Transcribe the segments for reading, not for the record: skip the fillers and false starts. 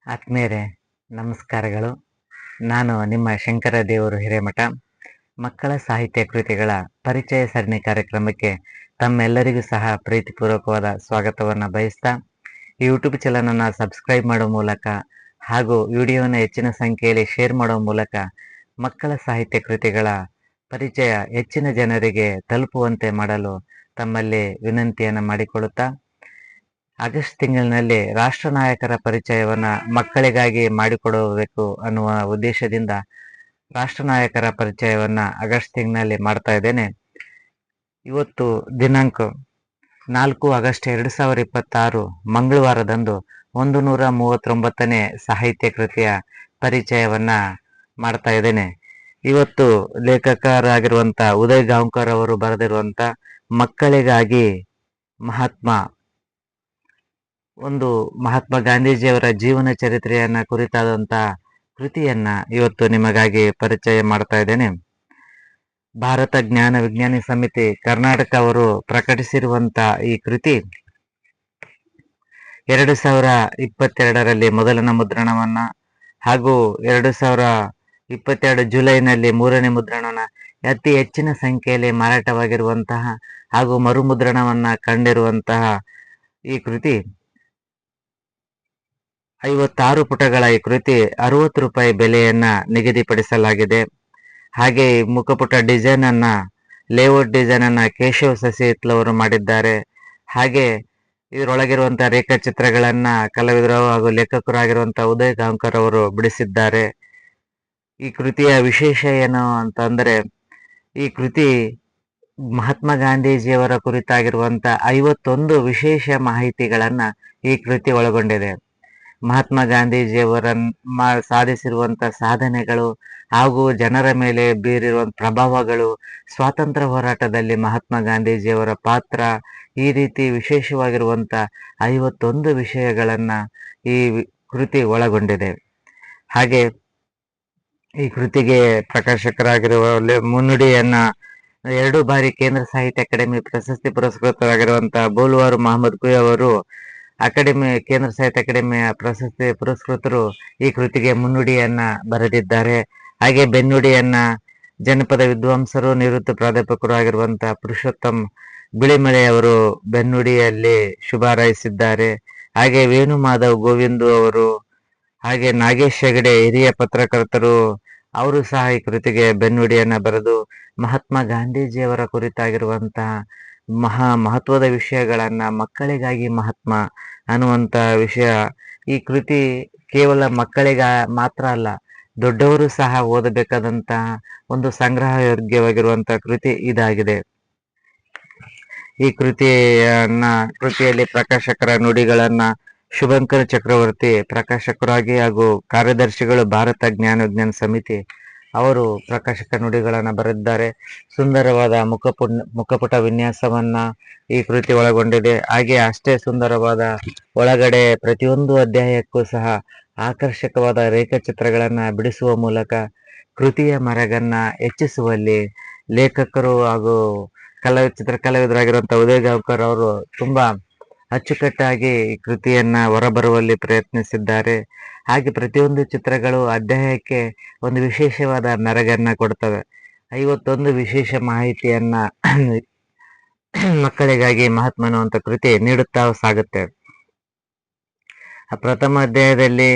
ಆತ್ಮೀಯರೇ, ನಮಸ್ಕಾರಗಳು. ನಾನು ನಿಮ್ಮ ಶಂಕರ ದೇವರು ಹಿರೇಮಠ. ಮಕ್ಕಳ ಸಾಹಿತ್ಯ ಕೃತಿಗಳ ಪರಿಚಯ ಸರಣಿ ಕಾರ್ಯಕ್ರಮಕ್ಕೆ ತಮ್ಮೆಲ್ಲರಿಗೂ ಸಹ ಪ್ರೀತಿಪೂರ್ವಕವಾದ ಸ್ವಾಗತವನ್ನು ಬಯಸ್ತಾ, ಯೂಟ್ಯೂಬ್ ಚಾನಲನ್ನು ಸಬ್ಸ್ಕ್ರೈಬ್ ಮಾಡುವ ಮೂಲಕ ಹಾಗೂ ವಿಡಿಯೋನ ಹೆಚ್ಚಿನ ಸಂಖ್ಯೆಯಲ್ಲಿ ಶೇರ್ ಮಾಡುವ ಮೂಲಕ ಮಕ್ಕಳ ಸಾಹಿತ್ಯ ಕೃತಿಗಳ ಪರಿಚಯ ಹೆಚ್ಚಿನ ಜನರಿಗೆ ತಲುಪುವಂತೆ ಮಾಡಲು ತಮ್ಮಲ್ಲಿ ವಿನಂತಿಯನ್ನು ಮಾಡಿಕೊಳ್ಳುತ್ತಾ, ಆಗಸ್ಟ್ ತಿಂಗಳಿನಲ್ಲಿ ರಾಷ್ಟ್ರ ನಾಯಕರ ಪರಿಚಯವನ್ನ ಮಕ್ಕಳಿಗಾಗಿ ಮಾಡಿಕೊಡಬೇಕು ಅನ್ನುವ ಉದ್ದೇಶದಿಂದ ರಾಷ್ಟ್ರ ನಾಯಕರ ಪರಿಚಯವನ್ನ ಆಗಸ್ಟ್ ತಿಂಗಳಿನಲ್ಲಿ ಮಾಡ್ತಾ ಇದ್ದೇನೆ. ಇವತ್ತು ದಿನಾಂಕ 4 ಆಗಸ್ಟ್ 2026 ಮಂಗಳವಾರದಂದು 139ನೇ ಸಾಹಿತ್ಯ ಕೃತಿಯ ಪರಿಚಯವನ್ನ ಮಾಡ್ತಾ ಇದ್ದೇನೆ. ಇವತ್ತು ಲೇಖಕರಾಗಿರುವಂತ ಉದಯ್ ಗಾಂವ್ಕರ್ ಅವರು ಬರೆದಿರುವಂತ ಮಕ್ಕಳಿಗಾಗಿ ಮಹಾತ್ಮ, ಒಂದು ಮಹಾತ್ಮ ಗಾಂಧೀಜಿಯವರ ಜೀವನ ಚರಿತ್ರೆಯನ್ನ ಕುರಿತಾದಂತ ಕೃತಿಯನ್ನ ಇವತ್ತು ನಿಮಗಾಗಿ ಪರಿಚಯ ಮಾಡ್ತಾ ಇದ್ದೇನೆ. ಭಾರತ ಜ್ಞಾನ ವಿಜ್ಞಾನಿ ಸಮಿತಿ ಕರ್ನಾಟಕ ಅವರು ಪ್ರಕಟಿಸಿರುವಂತ ಈ ಕೃತಿ 2022ರಲ್ಲಿ ಮೊದಲನೇ ಮುದ್ರಣವನ್ನ ಹಾಗೂ 2022 ಜುಲೈನಲ್ಲಿ 3ನೇ ಮುದ್ರಣವನ್ನ ಅತಿ ಹೆಚ್ಚಿನ ಸಂಖ್ಯೆಯಲ್ಲಿ ಮಾರಾಟವಾಗಿರುವಂತಹ ಹಾಗೂ ಮರುಮುದ್ರಣವನ್ನ ಕಂಡಿರುವಂತಹ ಈ ಕೃತಿ 56 ಪುಟಗಳ ಈ ಕೃತಿ 60 ರೂಪಾಯಿ ಬೆಲೆಯನ್ನ ನಿಗದಿಪಡಿಸಲಾಗಿದೆ. ಹಾಗೆ ಮುಖಪುಟ ಡಿಸೈನ್ ಅನ್ನ, ಲೇಔಟ್ ಡಿಸೈನ್ ಅನ್ನ ಕೇಶವ್ ಸಸಿಹಿತ್ಲ್ ಅವರು ಮಾಡಿದ್ದಾರೆ. ಹಾಗೆ ಇದರೊಳಗಿರುವಂತಹ ರೇಖಾಚಿತ್ರಗಳನ್ನ ಕಲಾವಿದರು ಹಾಗೂ ಲೇಖಕರಾಗಿರುವಂತಹ ಉದಯ್ ಗಾಂವ್ಕರ್ ಅವರು ಬಿಡಿಸಿದ್ದಾರೆ. ಈ ಕೃತಿಯ ವಿಶೇಷ ಏನು ಅಂತಂದ್ರೆ, ಈ ಕೃತಿ ಮಹಾತ್ಮ ಗಾಂಧೀಜಿಯವರ ಕುರಿತಾಗಿರುವಂತ 51 ವಿಶೇಷ ಮಾಹಿತಿಗಳನ್ನ ಈ ಕೃತಿ ಒಳಗೊಂಡಿದೆ. ಮಹಾತ್ಮ ಗಾಂಧೀಜಿಯವರ ಸಾಧಿಸಿರುವಂತ ಸಾಧನೆಗಳು ಹಾಗೂ ಜನರ ಮೇಲೆ ಬೀರಿರುವಂತ ಪ್ರಭಾವಗಳು, ಸ್ವಾತಂತ್ರ್ಯ ಹೋರಾಟದಲ್ಲಿ ಮಹಾತ್ಮ ಗಾಂಧೀಜಿಯವರ ಪಾತ್ರ, ಈ ರೀತಿ ವಿಶೇಷವಾಗಿರುವಂತ 51 ವಿಷಯಗಳನ್ನ ಈ ಕೃತಿ ಒಳಗೊಂಡಿದೆ. ಹಾಗೆ ಈ ಕೃತಿಗೆ ಪ್ರಕಾಶಕರಾಗಿರುವ ಮುನ್ನುಡಿಯನ್ನ 2 ಬಾರಿ ಕೇಂದ್ರ ಸಾಹಿತ್ಯ ಅಕಾಡೆಮಿ ಪ್ರಶಸ್ತಿ ಪುರಸ್ಕೃತರಾಗಿರುವಂತಹ ಬೋಲ್ವಾರು ಮಹಮ್ಮದ್ ಕುಯ್ ಅವರು ಕೇಂದ್ರ ಸಾಹಿತ್ಯ ಅಕಾಡೆಮಿಯ ಪ್ರಶಸ್ತಿ ಪುರಸ್ಕೃತರು ಈ ಕೃತಿಗೆ ಮುನ್ನುಡಿಯನ್ನ ಬರೆದಿದ್ದಾರೆ. ಹಾಗೆ ಬೆನ್ನುಡಿಯನ್ನ ಜನಪದ ವಿದ್ವಾಂಸರು, ನಿವೃತ್ತ ಪ್ರಾಧ್ಯಾಪಕರು ಆಗಿರುವಂತಹ ಪುರುಷೋತ್ತಮ್ ಬಿಳಿಮಲೆ ಅವರು ಬೆನ್ನುಡಿಯಲ್ಲಿ ಶುಭಾರೈಸಿದ್ದಾರೆ. ಹಾಗೆ ವೇಣು ಮಾಧವ್ ಗೋವಿಂದು ಅವರು, ಹಾಗೆ ನಾಗೇಶ್ ಹೆಗಡೆ ಹಿರಿಯ ಪತ್ರಕರ್ತರು, ಅವರು ಸಹ ಈ ಕೃತಿಗೆ ಬೆನ್ನುಡಿಯನ್ನ ಬರೆದು ಮಹಾತ್ಮ ಗಾಂಧೀಜಿಯವರ ಕುರಿತಾಗಿರುವಂತಹ ಮಹತ್ವದ ವಿಷಯಗಳನ್ನ, ಮಕ್ಕಳಿಗಾಗಿ ಮಹಾತ್ಮ ಅನ್ನುವಂತ ವಿಷಯ, ಈ ಕೃತಿ ಕೇವಲ ಮಕ್ಕಳಿಗೆ ಮಾತ್ರ ಅಲ್ಲ, ದೊಡ್ಡವರು ಸಹ ಓದಬೇಕಾದಂತಹ ಒಂದು ಸಂಗ್ರಹ ಯೋಗ್ಯವಾಗಿರುವಂತಹ ಕೃತಿ ಇದಾಗಿದೆ. ಈ ಕೃತಿಯಲ್ಲಿ ಪ್ರಕಾಶಕರ ನುಡಿಗಳನ್ನ ಶುಭಂಕರ್ ಚಕ್ರವರ್ತಿ ಪ್ರಕಾಶಕರಾಗಿ ಹಾಗೂ ಕಾರ್ಯದರ್ಶಿಗಳು ಭಾರತ ಜ್ಞಾನ ವಿಜ್ಞಾನ ಸಮಿತಿ ಅವರು ಪ್ರಕಾಶಕ ನುಡಿಗಳನ್ನ ಬರೆದಿದ್ದಾರೆ. ಸುಂದರವಾದ ಮುಖಪುಟ ವಿನ್ಯಾಸವನ್ನ ಈ ಕೃತಿ ಒಳಗೊಂಡಿದೆ. ಹಾಗೆ ಅಷ್ಟೇ ಸುಂದರವಾದ ಒಳಗಡೆ ಪ್ರತಿಯೊಂದು ಅಧ್ಯಾಯಕ್ಕೂ ಸಹ ಆಕರ್ಷಕವಾದ ರೇಖಾಚಿತ್ರಗಳನ್ನ ಬಿಡಿಸುವ ಮೂಲಕ ಕೃತಿಯ ಮೆರಗನ್ನ ಹೆಚ್ಚಿಸುವಲ್ಲಿ ಲೇಖಕರು ಹಾಗೂ ಕಲಾವಿದರಾಗಿರುವಂತಹ ಉದಯ್ ಗಾಂವ್ಕರ್ ಅವರು ತುಂಬಾ ಅಚ್ಚುಕಟ್ಟಾಗಿ ಈ ಕೃತಿಯನ್ನ ಹೊರಬರುವಲ್ಲಿ ಪ್ರಯತ್ನಿಸಿದ್ದಾರೆ. ಹಾಗೆ ಪ್ರತಿಯೊಂದು ಚಿತ್ರಗಳು ಅಧ್ಯಾಯಕ್ಕೆ ಒಂದು ವಿಶೇಷವಾದ ಮೆರಗನ್ನ ಕೊಡ್ತವೆ. 51 ವಿಶೇಷ ಮಾಹಿತಿಯನ್ನ ಮಕ್ಕಳಿಗಾಗಿ ಮಹಾತ್ಮ ಅನ್ನುವಂಥ ಕೃತಿ ನೀಡುತ್ತಾ ಸಾಗುತ್ತೆ. ಪ್ರಥಮ ಅಧ್ಯಾಯದಲ್ಲಿ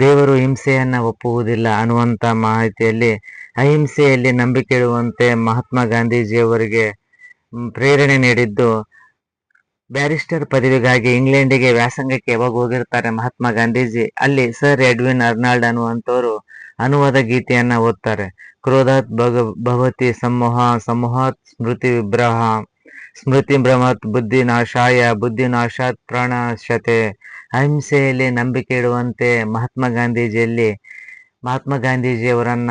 ದೇವರು ಹಿಂಸೆಯನ್ನ ಒಪ್ಪುವುದಿಲ್ಲ ಅನ್ನುವಂತ ಮಾಹಿತಿಯಲ್ಲಿ ಅಹಿಂಸೆಯಲ್ಲಿ ನಂಬಿಕೆ ಇಡುವಂತೆ ಮಹಾತ್ಮ ಗಾಂಧೀಜಿಯವರಿಗೆ ಪ್ರೇರಣೆ ನೀಡಿದ್ದು, ಬ್ಯಾರಿಸ್ಟರ್ ಪದವಿಗಾಗಿ ಇಂಗ್ಲೆಂಡಿಗೆ ವ್ಯಾಸಂಗಕ್ಕೆ ಯಾವಾಗ ಹೋಗಿರ್ತಾರೆ ಮಹಾತ್ಮ ಗಾಂಧೀಜಿ, ಅಲ್ಲಿ ಸರ್ ಎಡ್ವಿನ್ ಅರ್ನಾಲ್ಡ್ ಅನ್ನುವಂಥವ್ರು ಅನುವಾದ ಗೀತೆಯನ್ನ ಓದ್ತಾರೆ. ಕ್ರೋಧಾತ್ ಭವತಿ ಸಮೂಹಾತ್ ಸ್ಮೃತಿ ಭ್ರಮತ್ ಬುದ್ಧಿನಾಶಾತ್ ಪ್ರಾಣಶ್ಯತೆ. ಅಹಿಂಸೆಯಲ್ಲಿ ನಂಬಿಕೆ ಇಡುವಂತೆ ಮಹಾತ್ಮ ಗಾಂಧೀಜಿಯವರನ್ನ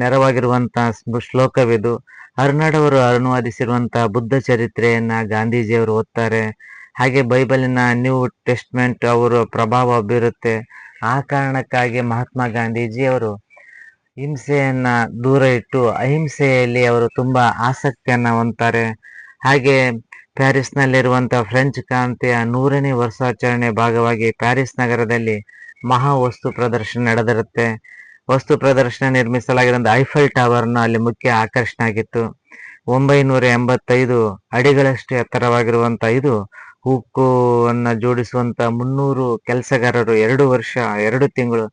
ನೆರವಾಗಿರುವಂತಹ ಶ್ಲೋಕವಿದು. ಅರ್ನಾಲ್ಡ್ ಅವರು ಅನುವಾದಿಸಿರುವಂತಹ ಬುದ್ಧ ಚರಿತ್ರೆಯನ್ನ ಗಾಂಧೀಜಿಯವರು ಓದ್ತಾರೆ. ಹಾಗೆ ಬೈಬಲಿನ ನ್ಯೂ ಟೆಸ್ಟ್ಮೆಂಟ್ ಅವರ ಪ್ರಭಾವ ಬೀರುತ್ತೆ. ಆ ಕಾರಣಕ್ಕಾಗಿ ಮಹಾತ್ಮ ಗಾಂಧೀಜಿಯವರು ಹಿಂಸೆಯನ್ನ ದೂರ ಇಟ್ಟು ಅಹಿಂಸೆಯಲ್ಲಿ ಅವರು ತುಂಬಾ ಆಸಕ್ತಿಯನ್ನ ಹೊಂದ್ತಾರೆ. ಹಾಗೆ ಪ್ಯಾರಿಸ್ನಲ್ಲಿರುವಂತಹ ಫ್ರೆಂಚ್ ಕ್ರಾಂತಿಯ 100ನೇ ವರ್ಷಾಚರಣೆ ಭಾಗವಾಗಿ ಪ್ಯಾರಿಸ್ ನಗರದಲ್ಲಿ ಮಹಾ ವಸ್ತು ಪ್ರದರ್ಶನ ನಡೆದಿರುತ್ತೆ. ವಸ್ತು ಪ್ರದರ್ಶನ ನಿರ್ಮಿಸಲಾಗಿರೋ ಐಫೆಲ್ ಟವರ್ನ ಅಲ್ಲಿ ಮುಖ್ಯ ಆಕರ್ಷಣೆ ಆಗಿತ್ತು. 985 ಅಡಿಗಳಷ್ಟು ಎತ್ತರವಾಗಿರುವಂತ ಇದು ಉಕ್ಕುವನ್ನ ಜೋಡಿಸುವಂತ 300 ಕೆಲಸಗಾರರು 2 ವರ್ಷ 2 ತಿಂಗಳು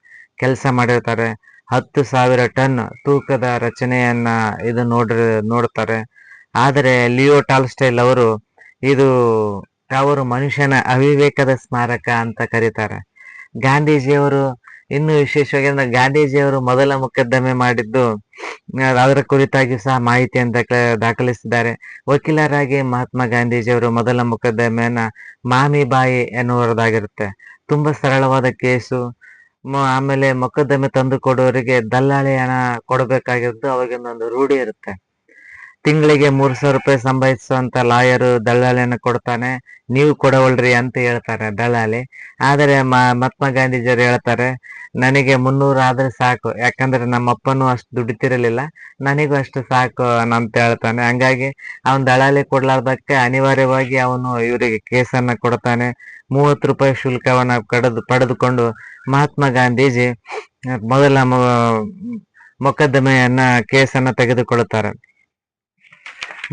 ಕೆಲಸ ಮಾಡಿರ್ತಾರೆ. 10,000 ಟನ್ ತೂಕದ ರಚನೆಯನ್ನ ಇದು ನೋಡ್ತಾರೆ. ಆದರೆ ಲಿಯೋ ಟಾಲ್ಸ್ಟೈಲ್ ಅವರು ಇದು ಅವರು ಮನುಷ್ಯನ ಅವಿವೇಕದ ಸ್ಮಾರಕ ಅಂತ ಕರೀತಾರೆ. ಗಾಂಧೀಜಿಯವರು ಇನ್ನು ವಿಶೇಷವಾಗಿ ಅಂದ್ರೆ ಗಾಂಧೀಜಿಯವರು ಮೊದಲ ಮೊಕದ್ದಮೆ ಮಾಡಿದ್ದು ಅದರ ಕುರಿತಾಗಿ ಸಹ ಮಾಹಿತಿಯನ್ನು ದಾಖಲಿಸಿದ್ದಾರೆ. ವಕೀಲರಾಗಿ ಮಹಾತ್ಮ ಗಾಂಧೀಜಿಯವರು ಮೊದಲ ಮೊಕದ್ದಮೆಯನ್ನ ಮಾಮಿಬಾಯಿ ಎನ್ನುವುದಾಗಿರುತ್ತೆ. ತುಂಬಾ ಸರಳವಾದ ಕೇಸು. ಆಮೇಲೆ ಮೊಕದ್ದಮೆ ತಂದು ಕೊಡೋರಿಗೆ ದಲ್ಲಾಳಿ ಹಣ ಕೊಡಬೇಕಾಗಿದ್ದು ಅವಾಗಿಂದೊಂದು ರೂಢಿ ಇರುತ್ತೆ. ತಿಂಗಳಿಗೆ 3,000 ರೂಪಾಯಿ ಸಂಪಾದಿಸುವಂತ ಲಾಯರು ದಲ್ಲಾಳಿಯನ್ನು ಕೊಡ್ತಾನೆ. ನೀವು ಕೊಡವಲ್ರಿ ಅಂತ ಹೇಳ್ತಾರೆ ದಲ್ಲಾಳಿ. ಆದರೆ ಮಹಾತ್ಮ ಗಾಂಧೀಜಿಯವರು ಹೇಳ್ತಾರೆ, ನನಗೆ 300 ಆದ್ರೆ ಸಾಕು, ಯಾಕಂದ್ರೆ ನಮ್ಮ ಅಪ್ಪನೂ ಅಷ್ಟು ದುಡಿತಿರಲಿಲ್ಲ, ನನಗೂ ಅಷ್ಟು ಸಾಕು ಅಂತ ಹೇಳ್ತಾನೆ. ಹಂಗಾಗಿ ಅವನ್ ದಲ್ಲಾಳಿ ಕೊಡ್ಲಾರ್ದಕ್ಕೆ ಅನಿವಾರ್ಯವಾಗಿ ಅವನು ಇವರಿಗೆ ಕೇಸನ್ನ ಕೊಡ್ತಾನೆ. 30 ರೂಪಾಯಿ ಶುಲ್ಕವನ್ನ ಪಡೆದುಕೊಂಡು ಮಹಾತ್ಮ ಗಾಂಧೀಜಿ ಮೊದಲ ಮೊಕದ್ದಮೆಯನ್ನ ಕೇಸನ್ನ ತೆಗೆದುಕೊಳ್ಳುತ್ತಾರೆ.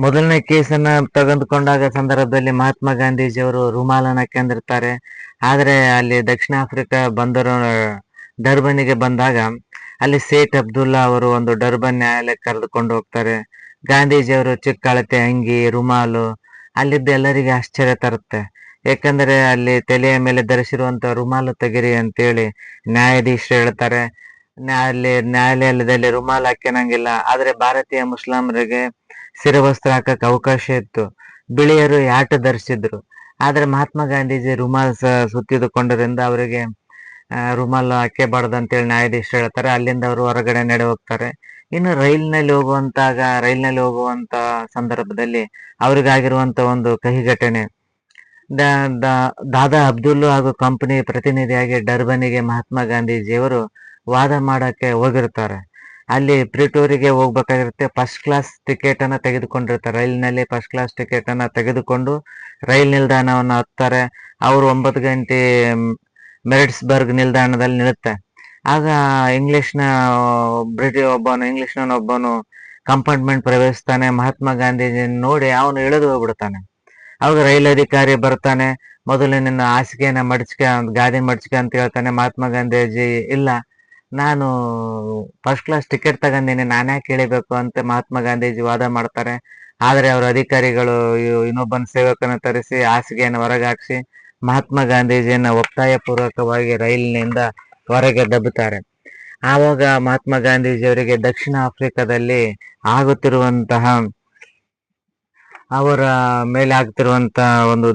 ಮೊದಲನೇ ಕೇಸನ್ನ ತೆಗೆದುಕೊಂಡಾಗ ಸಂದರ್ಭದಲ್ಲಿ ಮಹಾತ್ಮ ಗಾಂಧೀಜಿಯವರು ರುಮಾಲನ್ನ ಹಾಕೊಂಡಿರ್ತಾರೆ. ಆದ್ರೆ ಅಲ್ಲಿ ದಕ್ಷಿಣ ಆಫ್ರಿಕಾ ಬಂದರು ಡರ್ಬನಿಗೆ ಬಂದಾಗ ಅಲ್ಲಿ ಸೇಠ್ ಅಬ್ದುಲ್ಲಾ ಅವರು ಒಂದು ಡರ್ಬನ್ ನ್ಯಾಯಾಲಯಕ್ಕೆ ಕರೆದುಕೊಂಡು ಹೋಗ್ತಾರೆ. ಗಾಂಧೀಜಿಯವರು ಚಿಕ್ಕ ಅಳತೆ ಅಂಗಿ ರುಮಾಲು ಅಲ್ಲಿದ್ದ ಎಲ್ಲರಿಗೆ ಆಶ್ಚರ್ಯ ತರುತ್ತೆ. ಯಾಕಂದ್ರೆ ಅಲ್ಲಿ ತಲೆಯ ಮೇಲೆ ಧರಿಸಿರುವಂತ ರುಮಾಲು ತೆಗಿರಿ ಅಂತೇಳಿ ನ್ಯಾಯಾಧೀಶರು ಹೇಳ್ತಾರೆ. ಅಲ್ಲಿ ನ್ಯಾಯಾಲಯದಲ್ಲಿ ರುಮಾಲು ಹಾಕ್ಯನಂಗಿಲ್ಲ. ಆದ್ರೆ ಭಾರತೀಯ ಮುಸ್ಲಿಮರಿಗೆ ಶಿರವಸ್ತ್ರ ಹಾಕಕ್ ಅವಕಾಶ ಇತ್ತು. ಬಿಳಿಯರು ಯಾಟ ಧರಿಸಿದ್ರು. ಆದ್ರೆ ಮಹಾತ್ಮ ಗಾಂಧೀಜಿ ರುಮಾಲ್ ಸುತ್ತಿದುಕೊಂಡರಿಂದ ಅವರಿಗೆ ರುಮಾಲ್ ಹಾಕೇಬಾರ್ದು ಅಂತೇಳಿ ನ್ಯಾಯಾಧೀಶರು ಹೇಳ್ತಾರೆ. ಅಲ್ಲಿಂದ ಅವರು ಹೊರಗಡೆ ನಡೆ ಹೋಗ್ತಾರೆ. ಇನ್ನು ರೈಲಿನಲ್ಲಿ ಹೋಗುವಂತ ಸಂದರ್ಭದಲ್ಲಿ ಅವ್ರಿಗಾಗಿರುವಂತ ಒಂದು ಕಹಿ ಘಟನೆ. ದಾದಾ ಅಬ್ದುಲ್ಲಾ ಹಾಗೂ ಕಂಪನಿ ಪ್ರತಿನಿಧಿಯಾಗಿ ಡರ್ಬನಿಗೆ ಮಹಾತ್ಮ ಗಾಂಧೀಜಿಯವರು ವಾದ ಮಾಡಕ್ಕೆ ಹೋಗಿರ್ತಾರೆ. ಅಲ್ಲಿ ಪ್ರಿಟೋರಿಗೆ ಹೋಗ್ಬೇಕಾಗಿರುತ್ತೆ. ಫಸ್ಟ್ ಕ್ಲಾಸ್ ಟಿಕೆಟ್ ಅನ್ನ ತೆಗೆದುಕೊಂಡಿರ್ತಾರೆ. ರೈಲಿನಲ್ಲಿ ಫಸ್ಟ್ ಕ್ಲಾಸ್ ಟಿಕೆಟ್ ಅನ್ನ ತೆಗೆದುಕೊಂಡು ರೈಲ್ ನಿಲ್ದಾಣವನ್ನು ಹತ್ತಾರೆ. ಅವರು 9 ಗಂಟೆ ಮೆರಿಟ್ಸ್ಬರ್ಗ್ ನಿಲ್ದಾಣದಲ್ಲಿ ನಿಲ್ಲುತ್ತೆ. ಆಗ ಇಂಗ್ಲಿಷ್ನವನೊಬ್ಬನು ಕಂಪಾರ್ಟ್ಮೆಂಟ್ ಪ್ರವೇಶಿಸ್ತಾನೆ. ಮಹಾತ್ಮ ಗಾಂಧೀಜಿ ನೋಡಿ ಅವನು ಇಳಿದು ಹೋಗ್ಬಿಡ್ತಾನೆ. ಅವಾಗ ರೈಲ್ ಅಧಿಕಾರಿ ಬರ್ತಾನೆ. ಮೊದಲು ನಿನ್ನ ಹಾಸಿಗೆಯನ್ನ ಗಾದಿ ಮಡ್ಚ್ಕ ಅಂತ ಹೇಳ್ತಾನೆ. ಮಹಾತ್ಮ ಗಾಂಧೀಜಿ ಇಲ್ಲ, ನಾನು ಫಸ್ಟ್ ಕ್ಲಾಸ್ ಟಿಕೆಟ್ ತಗೊಂಡಿನಿ, ನಾನ್ಯಾಕೆ ಇಳಿಬೇಕು ಅಂತ ಮಹಾತ್ಮ ಗಾಂಧೀಜಿ ವಾದ ಮಾಡ್ತಾರೆ. ಆದ್ರೆ ಅವರ ಅಧಿಕಾರಿಗಳು ಇನ್ನೊಬ್ಬನ ಸೇವಕನ ತರಿಸಿ ಹಾಸಿಗೆಯನ್ನು ಹೊರಗೆ ಹಾಕಿಸಿ ಮಹಾತ್ಮ ಗಾಂಧೀಜಿಯನ್ನ ಒತ್ತಾಯ ಪೂರ್ವಕವಾಗಿ ರೈಲಿನಿಂದ ಹೊರಗೆ ದಬ್ಬುತ್ತಾರೆ. ಆವಾಗ ಮಹಾತ್ಮ ಗಾಂಧೀಜಿಯವರಿಗೆ ದಕ್ಷಿಣ ಆಫ್ರಿಕಾದಲ್ಲಿ ಆಗುತ್ತಿರುವಂತಹ ಅವರ ಮೇಲೆ ಆಗ್ತಿರುವಂತಹ ಒಂದು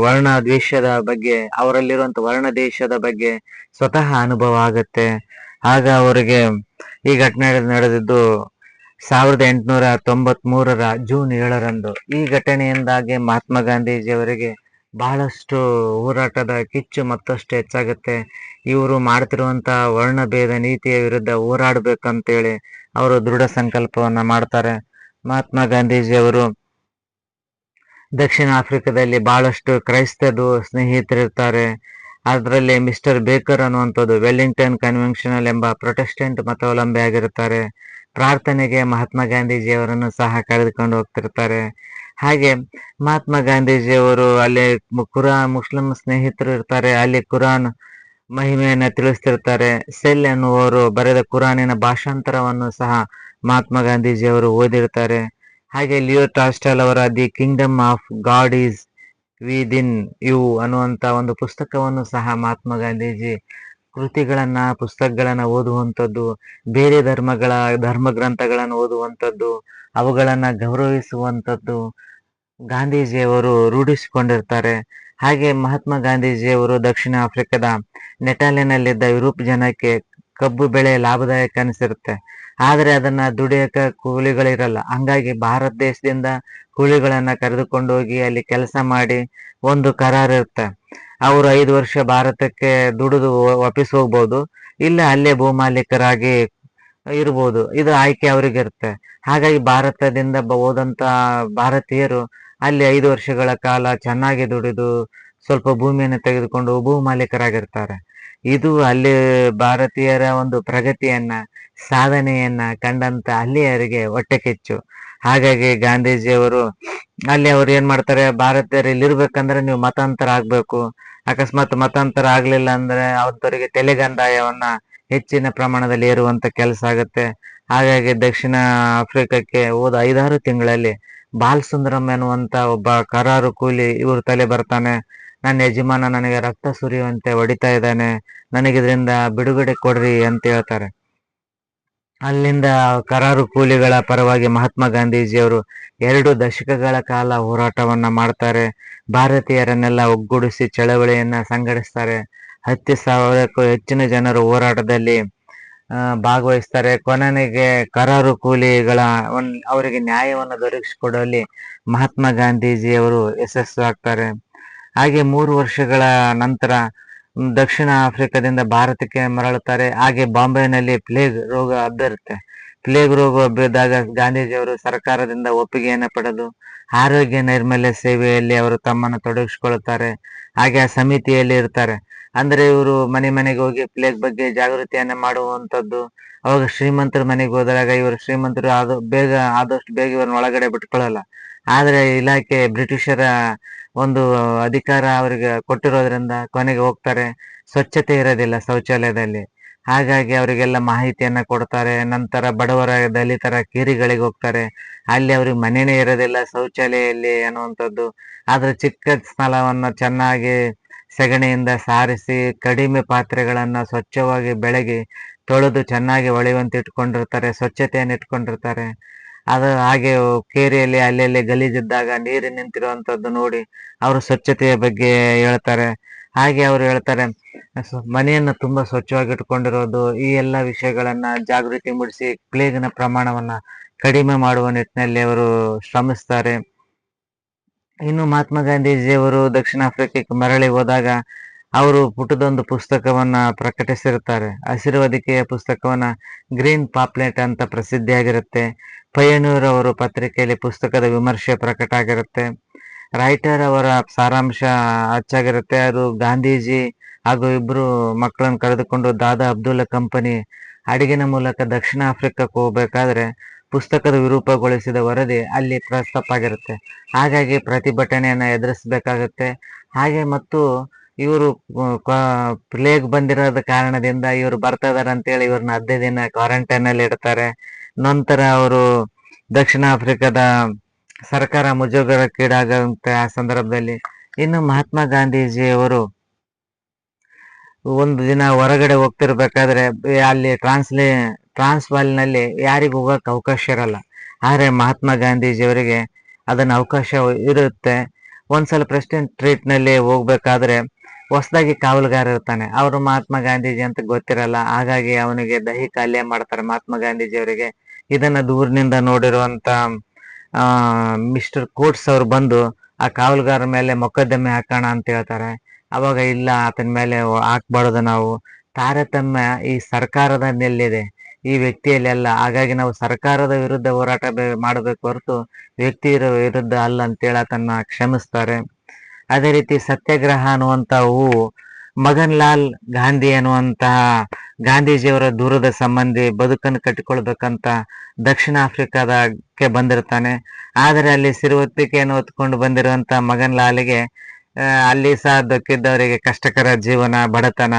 ವರ್ಣ ದ್ವೇಷದ ಬಗ್ಗೆ, ಅವರಲ್ಲಿರುವಂತ ವರ್ಣ ದೇಶದ ಬಗ್ಗೆ ಸ್ವತಃ ಅನುಭವ ಆಗುತ್ತೆ. ಆಗ ಅವರಿಗೆ ಈ ಘಟನೆ ನಡೆದಿದ್ದು 1893 ಜೂನ್ 7ರಂದು. ಈ ಘಟನೆಯಿಂದಾಗಿ ಮಹಾತ್ಮ ಗಾಂಧೀಜಿಯವರಿಗೆ ಬಹಳಷ್ಟು ಹೋರಾಟದ ಕಿಚ್ಚು ಮತ್ತಷ್ಟು ಹೆಚ್ಚಾಗುತ್ತೆ. ಇವರು ಮಾಡ್ತಿರುವಂತಹ ವರ್ಣಭೇದ ನೀತಿಯ ವಿರುದ್ಧ ಹೋರಾಡ್ಬೇಕಂತೇಳಿ ಅವರು ದೃಢ ಸಂಕಲ್ಪವನ್ನ ಮಾಡ್ತಾರೆ. ಮಹಾತ್ಮ ಗಾಂಧೀಜಿಯವರು ದಕ್ಷಿಣ ಆಫ್ರಿಕಾದಲ್ಲಿ ಬಹಳಷ್ಟು ಕ್ರೈಸ್ತರು ಸ್ನೇಹಿತರಿರ್ತಾರೆ. ಅದರಲ್ಲಿ ಮಿಸ್ಟರ್ ಬೇಕರ್ ಅನ್ನುವಂಥದ್ದು ವೆಲ್ಲಿಂಗ್ಟನ್ ಕನ್ವೆನ್ಷನಲ್ ಎಂಬ ಪ್ರೊಟೆಸ್ಟೆಂಟ್ ಮತಾವಲಂಬಿ ಆಗಿರುತ್ತಾರೆ. ಪ್ರಾರ್ಥನೆಗೆ ಮಹಾತ್ಮ ಗಾಂಧೀಜಿಯವರನ್ನು ಸಹ ಕರೆದುಕೊಂಡು ಹೋಗ್ತಿರ್ತಾರೆ. ಹಾಗೆ ಮಹಾತ್ಮ ಗಾಂಧೀಜಿಯವರು ಅಲ್ಲಿ ಮುಸ್ಲಿಂ ಸ್ನೇಹಿತರು ಇರ್ತಾರೆ. ಅಲ್ಲಿ ಕುರಾನ್ ಮಹಿಮೆಯನ್ನ ತಿಳಿಸ್ತಿರ್ತಾರೆ. ಸೆಲ್ ಎನ್ನುವರು ಬರೆದ ಕುರಾನಿನ ಭಾಷಾಂತರವನ್ನು ಸಹ ಮಹಾತ್ಮ ಗಾಂಧೀಜಿಯವರು ಓದಿರ್ತಾರೆ. ಹಾಗೆ ಲಿಯೋ ಟಾಲ್ಸ್ಟಾಯ್ ಅವರ the kingdom of God is within you ಅನ್ನುವಂತ ಒಂದು ಪುಸ್ತಕವನ್ನು ಸಹ ಮಹಾತ್ಮ ಗಾಂಧೀಜಿ ಪುಸ್ತಕಗಳನ್ನ ಓದುವಂಥದ್ದು, ಬೇರೆ ಧರ್ಮ ಗ್ರಂಥಗಳನ್ನು ಓದುವಂಥದ್ದು, ಅವುಗಳನ್ನ ಗೌರವಿಸುವಂಥದ್ದು ಗಾಂಧೀಜಿಯವರು ರೂಢಿಸಿಕೊಂಡಿರ್ತಾರೆ. ಹಾಗೆ ಮಹಾತ್ಮ ಗಾಂಧೀಜಿಯವರು ದಕ್ಷಿಣ ಆಫ್ರಿಕಾದ ನೆಟಾಲಿನಲ್ಲಿದ್ದ ಯುರೋಪ್ ಜನಕ್ಕೆ ಕಬ್ಬು ಬೆಳೆ ಲಾಭದಾಯಕ ಅನಿಸಿರುತ್ತೆ. ಆದ್ರೆ ಅದನ್ನ ದುಡಿಯಕ ಕೂಲಿಗಳಿರಲ್ಲ. ಹಂಗಾಗಿ ಭಾರತ ದೇಶದಿಂದ ಕೂಲಿಗಳನ್ನ ಕರೆದುಕೊಂಡು ಹೋಗಿ ಅಲ್ಲಿ ಕೆಲಸ ಮಾಡಿ ಒಂದು ಕರಾರ್ ಇರುತ್ತೆ. ಅವರು 5 ವರ್ಷ ಭಾರತಕ್ಕೆ ದುಡಿದು ವಾಪಸ್ ಹೋಗ್ಬೋದು, ಇಲ್ಲ ಅಲ್ಲೇ ಭೂಮಾಲೀಕರಾಗಿ ಇರ್ಬೋದು. ಇದು ಆಯ್ಕೆ ಅವರಿಗಿರುತ್ತೆ. ಹಾಗಾಗಿ ಭಾರತದಿಂದ ಹೋದಂತ ಭಾರತೀಯರು ಅಲ್ಲಿ 5 ವರ್ಷಗಳ ಕಾಲ ಚೆನ್ನಾಗಿ ದುಡಿದು ಸ್ವಲ್ಪ ಭೂಮಿಯನ್ನು ತೆಗೆದುಕೊಂಡು ಭೂ ಮಾಲೀಕರಾಗಿರ್ತಾರೆ. ಇದು ಅಲ್ಲಿ ಭಾರತೀಯರ ಒಂದು ಪ್ರಗತಿಯನ್ನ, ಸಾಧನೆಯನ್ನ ಕಂಡಂತ ಅಲ್ಲಿಯವರಿಗೆ ಹೊಟ್ಟೆ ಕಿಚ್ಚು. ಹಾಗಾಗಿ ಗಾಂಧೀಜಿಯವರು ಅಲ್ಲಿ ಅವ್ರು ಏನ್ ಮಾಡ್ತಾರೆ, ಭಾರತೀಯರು ಇಲ್ಲಿರ್ಬೇಕಂದ್ರೆ ನೀವು ಮತಾಂತರ ಆಗ್ಬೇಕು, ಅಕಸ್ಮಾತ್ ಮತಾಂತರ ಆಗ್ಲಿಲ್ಲ ಅಂದ್ರೆ ಅವರಿಗೆ ತೆಲೆಗಂದಾಯವನ್ನ ಹೆಚ್ಚಿನ ಪ್ರಮಾಣದಲ್ಲಿ ಏರುವಂತ ಕೆಲಸ ಆಗುತ್ತೆ. ಹಾಗಾಗಿ ದಕ್ಷಿಣ ಆಫ್ರಿಕಕ್ಕೆ ಹೋದ 5-6 ತಿಂಗಳಲ್ಲಿ ಬಾಲ್ ಸುಂದರಂ ಎನ್ನುವಂತ ಒಬ್ಬ ಕರಾರು ಕೂಲಿ ಇವರು ತಲೆ ಬರ್ತಾನೆ. ನನ್ನ ಯಜಮಾನ ನನಗೆ ರಕ್ತ ಸುರಿಯುವಂತೆ ಹೊಡಿತಾ ಇದ್ದಾನೆ, ನನಗಿದ್ರಿಂದ ಬಿಡುಗಡೆ ಕೊಡ್ರಿ ಅಂತ ಹೇಳ್ತಾರೆ. ಅಲ್ಲಿಂದ ಕರಾರು ಕೂಲಿಗಳ ಪರವಾಗಿ ಮಹಾತ್ಮ ಗಾಂಧೀಜಿಯವರು 2 ದಶಕಗಳ ಕಾಲ ಹೋರಾಟವನ್ನ ಮಾಡ್ತಾರೆ. ಭಾರತೀಯರನ್ನೆಲ್ಲ ಒಗ್ಗೂಡಿಸಿ ಚಳವಳಿಯನ್ನ ಸಂಘಟಿಸ್ತಾರೆ. 10,000ಕ್ಕೂ ಹೆಚ್ಚಿನ ಜನರು ಹೋರಾಟದಲ್ಲಿ ಭಾಗವಹಿಸ್ತಾರೆ. ಕೊನೆಗೆ ಕರಾರು ಕೂಲಿಗಳ ಅವರಿಗೆ ನ್ಯಾಯವನ್ನು ದೊರಕಿಸಿಕೊಡುವಲ್ಲಿ ಮಹಾತ್ಮ ಗಾಂಧೀಜಿಯವರು ಯಶಸ್ವಿ ಆಗ್ತಾರೆ. ಹಾಗೆ 3 ವರ್ಷಗಳ ನಂತರ ದಕ್ಷಿಣ ಆಫ್ರಿಕಾದಿಂದ ಭಾರತಕ್ಕೆ ಮರಳುತ್ತಾರೆ. ಹಾಗೆ ಬಾಂಬೆನಲ್ಲಿ ಪ್ಲೇಗ್ ರೋಗ ಹಬ್ಬಿರುತ್ತೆ. ಪ್ಲೇಗ್ ರೋಗ ಹಬ್ಬಿದಾಗ ಗಾಂಧೀಜಿಯವರು ಸರ್ಕಾರದಿಂದ ಒಪ್ಪಿಗೆಯನ್ನು ಪಡೆದು ಆರೋಗ್ಯ ನೈರ್ಮಲ್ಯ ಸೇವೆಯಲ್ಲಿ ಅವರು ತಮ್ಮನ್ನು ತೊಡಗಿಸಿಕೊಳ್ಳುತ್ತಾರೆ. ಹಾಗೆ ಆ ಸಮಿತಿಯಲ್ಲಿ ಇರ್ತಾರೆ. ಅಂದ್ರೆ ಇವರು ಮನೆ ಮನೆಗೆ ಹೋಗಿ ಪ್ಲೇಗ್ ಬಗ್ಗೆ ಜಾಗೃತಿಯನ್ನ ಮಾಡುವಂತದ್ದು. ಅವಾಗ ಶ್ರೀಮಂತರ ಮನೆಗೆ ಹೋದಾಗ ಇವರು ಶ್ರೀಮಂತರು ಆದಷ್ಟು ಬೇಗ ಇವ್ರನ್ನ ಒಳಗಡೆ ಬಿಟ್ಕೊಳ್ಳಲ್ಲ. ಆದ್ರೆ ಇಲಾಖೆ ಬ್ರಿಟಿಷರ ಒಂದು ಅಧಿಕಾರ ಅವರಿಗೆ ಕೊಟ್ಟಿರೋದ್ರಿಂದ ಕೊನೆಗೆ ಹೋಗ್ತಾರೆ. ಸ್ವಚ್ಛತೆ ಇರೋದಿಲ್ಲ ಶೌಚಾಲಯದಲ್ಲಿ. ಹಾಗಾಗಿ ಅವರಿಗೆಲ್ಲ ಮಾಹಿತಿಯನ್ನ ಕೊಡ್ತಾರೆ. ನಂತರ ಬಡವರ ದಲಿತರ ಕೇರಿಗಳಿಗೆ ಹೋಗ್ತಾರೆ. ಅಲ್ಲಿ ಅವ್ರಿಗೆ ಮನೆನೇ ಇರೋದಿಲ್ಲ ಶೌಚಾಲಯಲ್ಲಿ ಅನ್ನುವಂಥದ್ದು. ಆದ್ರೆ ಚಿಕ್ಕ ಸ್ಥಳವನ್ನ ಚೆನ್ನಾಗಿ ಸೆಗಣಿಯಿಂದ ಸಾರಿಸಿ ಕಡಿಮೆ ಪಾತ್ರೆಗಳನ್ನ ಸ್ವಚ್ಛವಾಗಿ ಬೆಳಗಿ ತೊಳೆದು ಚೆನ್ನಾಗಿ ಹೊಳೆಯುವಂತೆ ಇಟ್ಕೊಂಡಿರ್ತಾರೆ, ಸ್ವಚ್ಛತೆಯನ್ನು ಇಟ್ಕೊಂಡಿರ್ತಾರೆ. ಅದು ಹಾಗೆ ಕೇರಿಯಲ್ಲಿ ಅಲ್ಲೆಲ್ಲಿ ಗಲೀಜಿದ್ದಾಗ ನೀರು ನಿಂತಿರುವಂತದ್ದು ನೋಡಿ ಅವರು ಸ್ವಚ್ಛತೆಯ ಬಗ್ಗೆ ಹೇಳ್ತಾರೆ. ಹಾಗೆ ಅವರು ಹೇಳ್ತಾರೆ, ಮನೆಯನ್ನ ತುಂಬಾ ಸ್ವಚ್ಛವಾಗಿ ಇಟ್ಕೊಂಡಿರೋದು, ಈ ಎಲ್ಲ ವಿಷಯಗಳನ್ನ ಜಾಗೃತಿ ಮೂಡಿಸಿ ಪ್ಲೇಗ್ನ ಪ್ರಮಾಣವನ್ನ ಕಡಿಮೆ ಮಾಡುವ ನಿಟ್ಟಿನಲ್ಲಿ ಅವರು ಶ್ರಮಿಸ್ತಾರೆ. ಇನ್ನು ಮಹಾತ್ಮ ಗಾಂಧೀಜಿಯವರು ದಕ್ಷಿಣ ಆಫ್ರಿಕಕ್ಕೆ ಮರಳಿ ಹೋದಾಗ ಅವರು ಪುಟದೊಂದು ಪುಸ್ತಕವನ್ನ ಪ್ರಕಟಿಸಿರುತ್ತಾರೆ. ಹಸಿರುವದಿಕೆಯ ಪುಸ್ತಕವನ್ನ ಗ್ರೀನ್ ಪಾಪ್ಲೆಟ್ ಅಂತ ಪ್ರಸಿದ್ಧಿಯಾಗಿರುತ್ತೆ. ಪಯ್ಯನೂರ್ ಅವರು ಪತ್ರಿಕೆಯಲ್ಲಿ ಪುಸ್ತಕದ ವಿಮರ್ಶೆ ಪ್ರಕಟ ಆಗಿರುತ್ತೆ. ರೈಟರ್ ಅವರ ಸಾರಾಂಶ ಅಚ್ಚಾಗಿರುತ್ತೆ. ಅದು ಗಾಂಧೀಜಿ ಹಾಗೂ ಇಬ್ರು ಮಕ್ಕಳನ್ನು ಕರೆದುಕೊಂಡು ದಾದಾ ಅಬ್ದುಲ್ಲಾ ಕಂಪನಿ ಹಡಗಿನ ಮೂಲಕ ದಕ್ಷಿಣ ಆಫ್ರಿಕಕ್ಕೆ ಹೋಗ್ಬೇಕಾದ್ರೆ ಪುಸ್ತಕದ ವಿರೂಪಗೊಳಿಸಿದ ವರದಿ ಅಲ್ಲಿ ಪ್ರಸ್ತಾಪ ಆಗಿರುತ್ತೆ. ಹಾಗಾಗಿ ಪ್ರತಿಭಟನೆಯನ್ನ ಎದುರಿಸಬೇಕಾಗುತ್ತೆ. ಹಾಗೆ ಮತ್ತು ಇವರು ಪ್ಲೇಗ್ ಬಂದಿರೋದ ಕಾರಣದಿಂದ ಇವರು ಬರ್ತಾ ಇದಾರೆ ಅಂತೇಳಿ ಇವ್ರನ್ನ 15 ದಿನ ಕ್ವಾರಂಟೈನ್ ಅಲ್ಲಿ ಇಡ್ತಾರೆ. ನಂತರ ಅವರು ದಕ್ಷಿಣ ಆಫ್ರಿಕಾದ ಸರ್ಕಾರ ಮುಜುಗರಕ್ಕೀಡಾಗಂತೆ ಆ ಸಂದರ್ಭದಲ್ಲಿ. ಇನ್ನು ಮಹಾತ್ಮ ಗಾಂಧೀಜಿಯವರು ಒಂದು ದಿನ ಹೊರಗಡೆ ಹೋಗ್ತಿರ್ಬೇಕಾದ್ರೆ ಅಲ್ಲಿ ಟ್ರಾನ್ಸ್ವಾಲ್ನಲ್ಲಿ ಯಾರಿಗೂ ಹೋಗಕ್ಕೆ ಅವಕಾಶ ಇರಲ್ಲ. ಆದ್ರೆ ಮಹಾತ್ಮ ಗಾಂಧೀಜಿಯವರಿಗೆ ಅದನ್ನ ಅವಕಾಶ ಇರುತ್ತೆ. ಒಂದ್ಸಲ ಪ್ರೆಸಿಡೆಂಟ್ ಟ್ರೀಟ್ ನಲ್ಲಿ ಹೋಗ್ಬೇಕಾದ್ರೆ ಹೊಸದಾಗಿ ಕಾವಲುಗಾರ ಇರ್ತಾನೆ. ಅವರು ಮಹಾತ್ಮ ಗಾಂಧೀಜಿ ಅಂತ ಗೊತ್ತಿರಲ್ಲ. ಹಾಗಾಗಿ ಅವನಿಗೆ ದೈಹಿಕ ಹಲ್ಲೆ ಮಾಡ್ತಾರೆ ಮಹಾತ್ಮ ಗಾಂಧೀಜಿಯವರಿಗೆ. ಇದನ್ನ ದೂರಿನಿಂದ ನೋಡಿರುವಂತ ಮಿಸ್ಟರ್ ಕೋಟ್ಸ್ ಅವ್ರು ಬಂದು ಆ ಕಾವಲುಗಾರ ಮೇಲೆ ಮೊಕದ್ದಮೆ ಹಾಕೋಣ ಅಂತ ಹೇಳ್ತಾರೆ. ಅವಾಗ ಇಲ್ಲ, ಆತನ ಮೇಲೆ ಹಾಕ್ಬಾರ್ದು, ನಾವು ತಾರತಮ್ಯ ಈ ಸರ್ಕಾರದ ನೆಲ್ಲಿದೆ, ಈ ವ್ಯಕ್ತಿಯಲ್ಲಿ ಅಲ್ಲ. ಹಾಗಾಗಿ ನಾವು ಸರ್ಕಾರದ ವಿರುದ್ಧ ಹೋರಾಟ ಮಾಡಬೇಕು ಹೊರತು ವ್ಯಕ್ತಿ ವಿರುದ್ಧ ಅಲ್ಲ ಅಂತೇಳಿ ಆತನ್ನ ಕ್ಷಮಿಸ್ತಾರೆ. ಅದೇ ರೀತಿ ಸತ್ಯಾಗ್ರಹ ಅನ್ನುವಂತ ಹೂವು ಮಗನ್ ಲಾಲ್ ಗಾಂಧಿ ಅನ್ನುವಂತಹ ಗಾಂಧೀಜಿಯವರ ದೂರದ ಸಂಬಂಧಿ ಬದುಕನ್ನು ಕಟ್ಟಿಕೊಳ್ಬೇಕಂತ ದಕ್ಷಿಣ ಆಫ್ರಿಕಾದಕ್ಕೆ ಬಂದಿರ್ತಾನೆ. ಆದರೆ ಅಲ್ಲಿ ಸಿರುವತ್ತಿಕೆಯನ್ನು ಹೊತ್ಕೊಂಡು ಬಂದಿರುವಂತ ಮಗನ್ ಲಾಲ್ಗೆ ಅಲ್ಲಿ ಸಹ ದಕ್ಕಿದ್ದವರಿಗೆ ಕಷ್ಟಕರ ಜೀವನ, ಬಡತನ.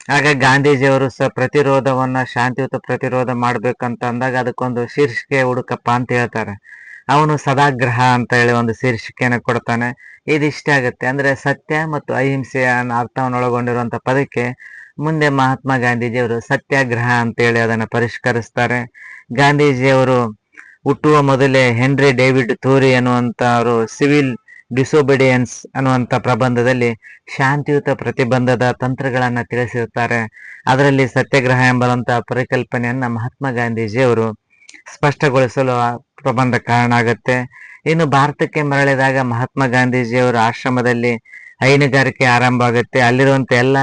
ಹಾಗಾಗಿ ಗಾಂಧೀಜಿಯವರು ಸಹ ಪ್ರತಿರೋಧವನ್ನ ಶಾಂತಿಯುತ ಪ್ರತಿರೋಧ ಮಾಡ್ಬೇಕಂತ ಅಂದಾಗ ಅದಕ್ಕೊಂದು ಶೀರ್ಷಿಕೆ ಹುಡುಕಪ್ಪ ಅಂತ ಹೇಳ್ತಾರೆ. ಅವನು ಸದಾಗ್ರಹ ಅಂತ ಹೇಳಿ ಒಂದು ಶೀರ್ಷಿಕೆಯನ್ನು ಕೊಡ್ತಾನೆ. ಇದಿಷ್ಟೇ ಆಗುತ್ತೆ. ಅಂದ್ರೆ ಸತ್ಯ ಮತ್ತು ಅಹಿಂಸೆಯ ಅರ್ಥವನ್ನು ಒಳಗೊಂಡಿರುವಂತ ಪದಕ್ಕೆ ಮುಂದೆ ಮಹಾತ್ಮ ಗಾಂಧೀಜಿಯವರು ಸತ್ಯಾಗ್ರಹ ಅಂತೇಳಿ ಅದನ್ನು ಪರಿಷ್ಕರಿಸ್ತಾರೆ. ಗಾಂಧೀಜಿಯವರು ಹುಟ್ಟುವ ಮೊದಲೇ ಹೆನ್ರಿ ಡೇವಿಡ್ ಥೋರಿ ಅನ್ನುವಂತವರು ಸಿವಿಲ್ ಡಿಸೋಬಿಡಿಯನ್ಸ್ ಅನ್ನುವಂತ ಪ್ರಬಂಧದಲ್ಲಿ ಶಾಂತಿಯುತ ಪ್ರತಿಬಂಧದ ತಂತ್ರಗಳನ್ನ ತಿಳಿಸಿರ್ತಾರೆ. ಅದರಲ್ಲಿ ಸತ್ಯಾಗ್ರಹ ಎಂಬಂತ ಪರಿಕಲ್ಪನೆಯನ್ನ ಮಹಾತ್ಮ ಗಾಂಧೀಜಿಯವರು ಸ್ಪಷ್ಟಗೊಳಿಸಲು ಪ್ರಬಂಧ ಕಾರಣ ಆಗುತ್ತೆ. ಇನ್ನು ಭಾರತಕ್ಕೆ ಮರಳಿದಾಗ ಮಹಾತ್ಮ ಗಾಂಧೀಜಿಯವರ ಆಶ್ರಮದಲ್ಲಿ ಹೈನುಗಾರಿಕೆ ಆರಂಭ ಆಗುತ್ತೆ. ಅಲ್ಲಿರುವಂತ ಎಲ್ಲ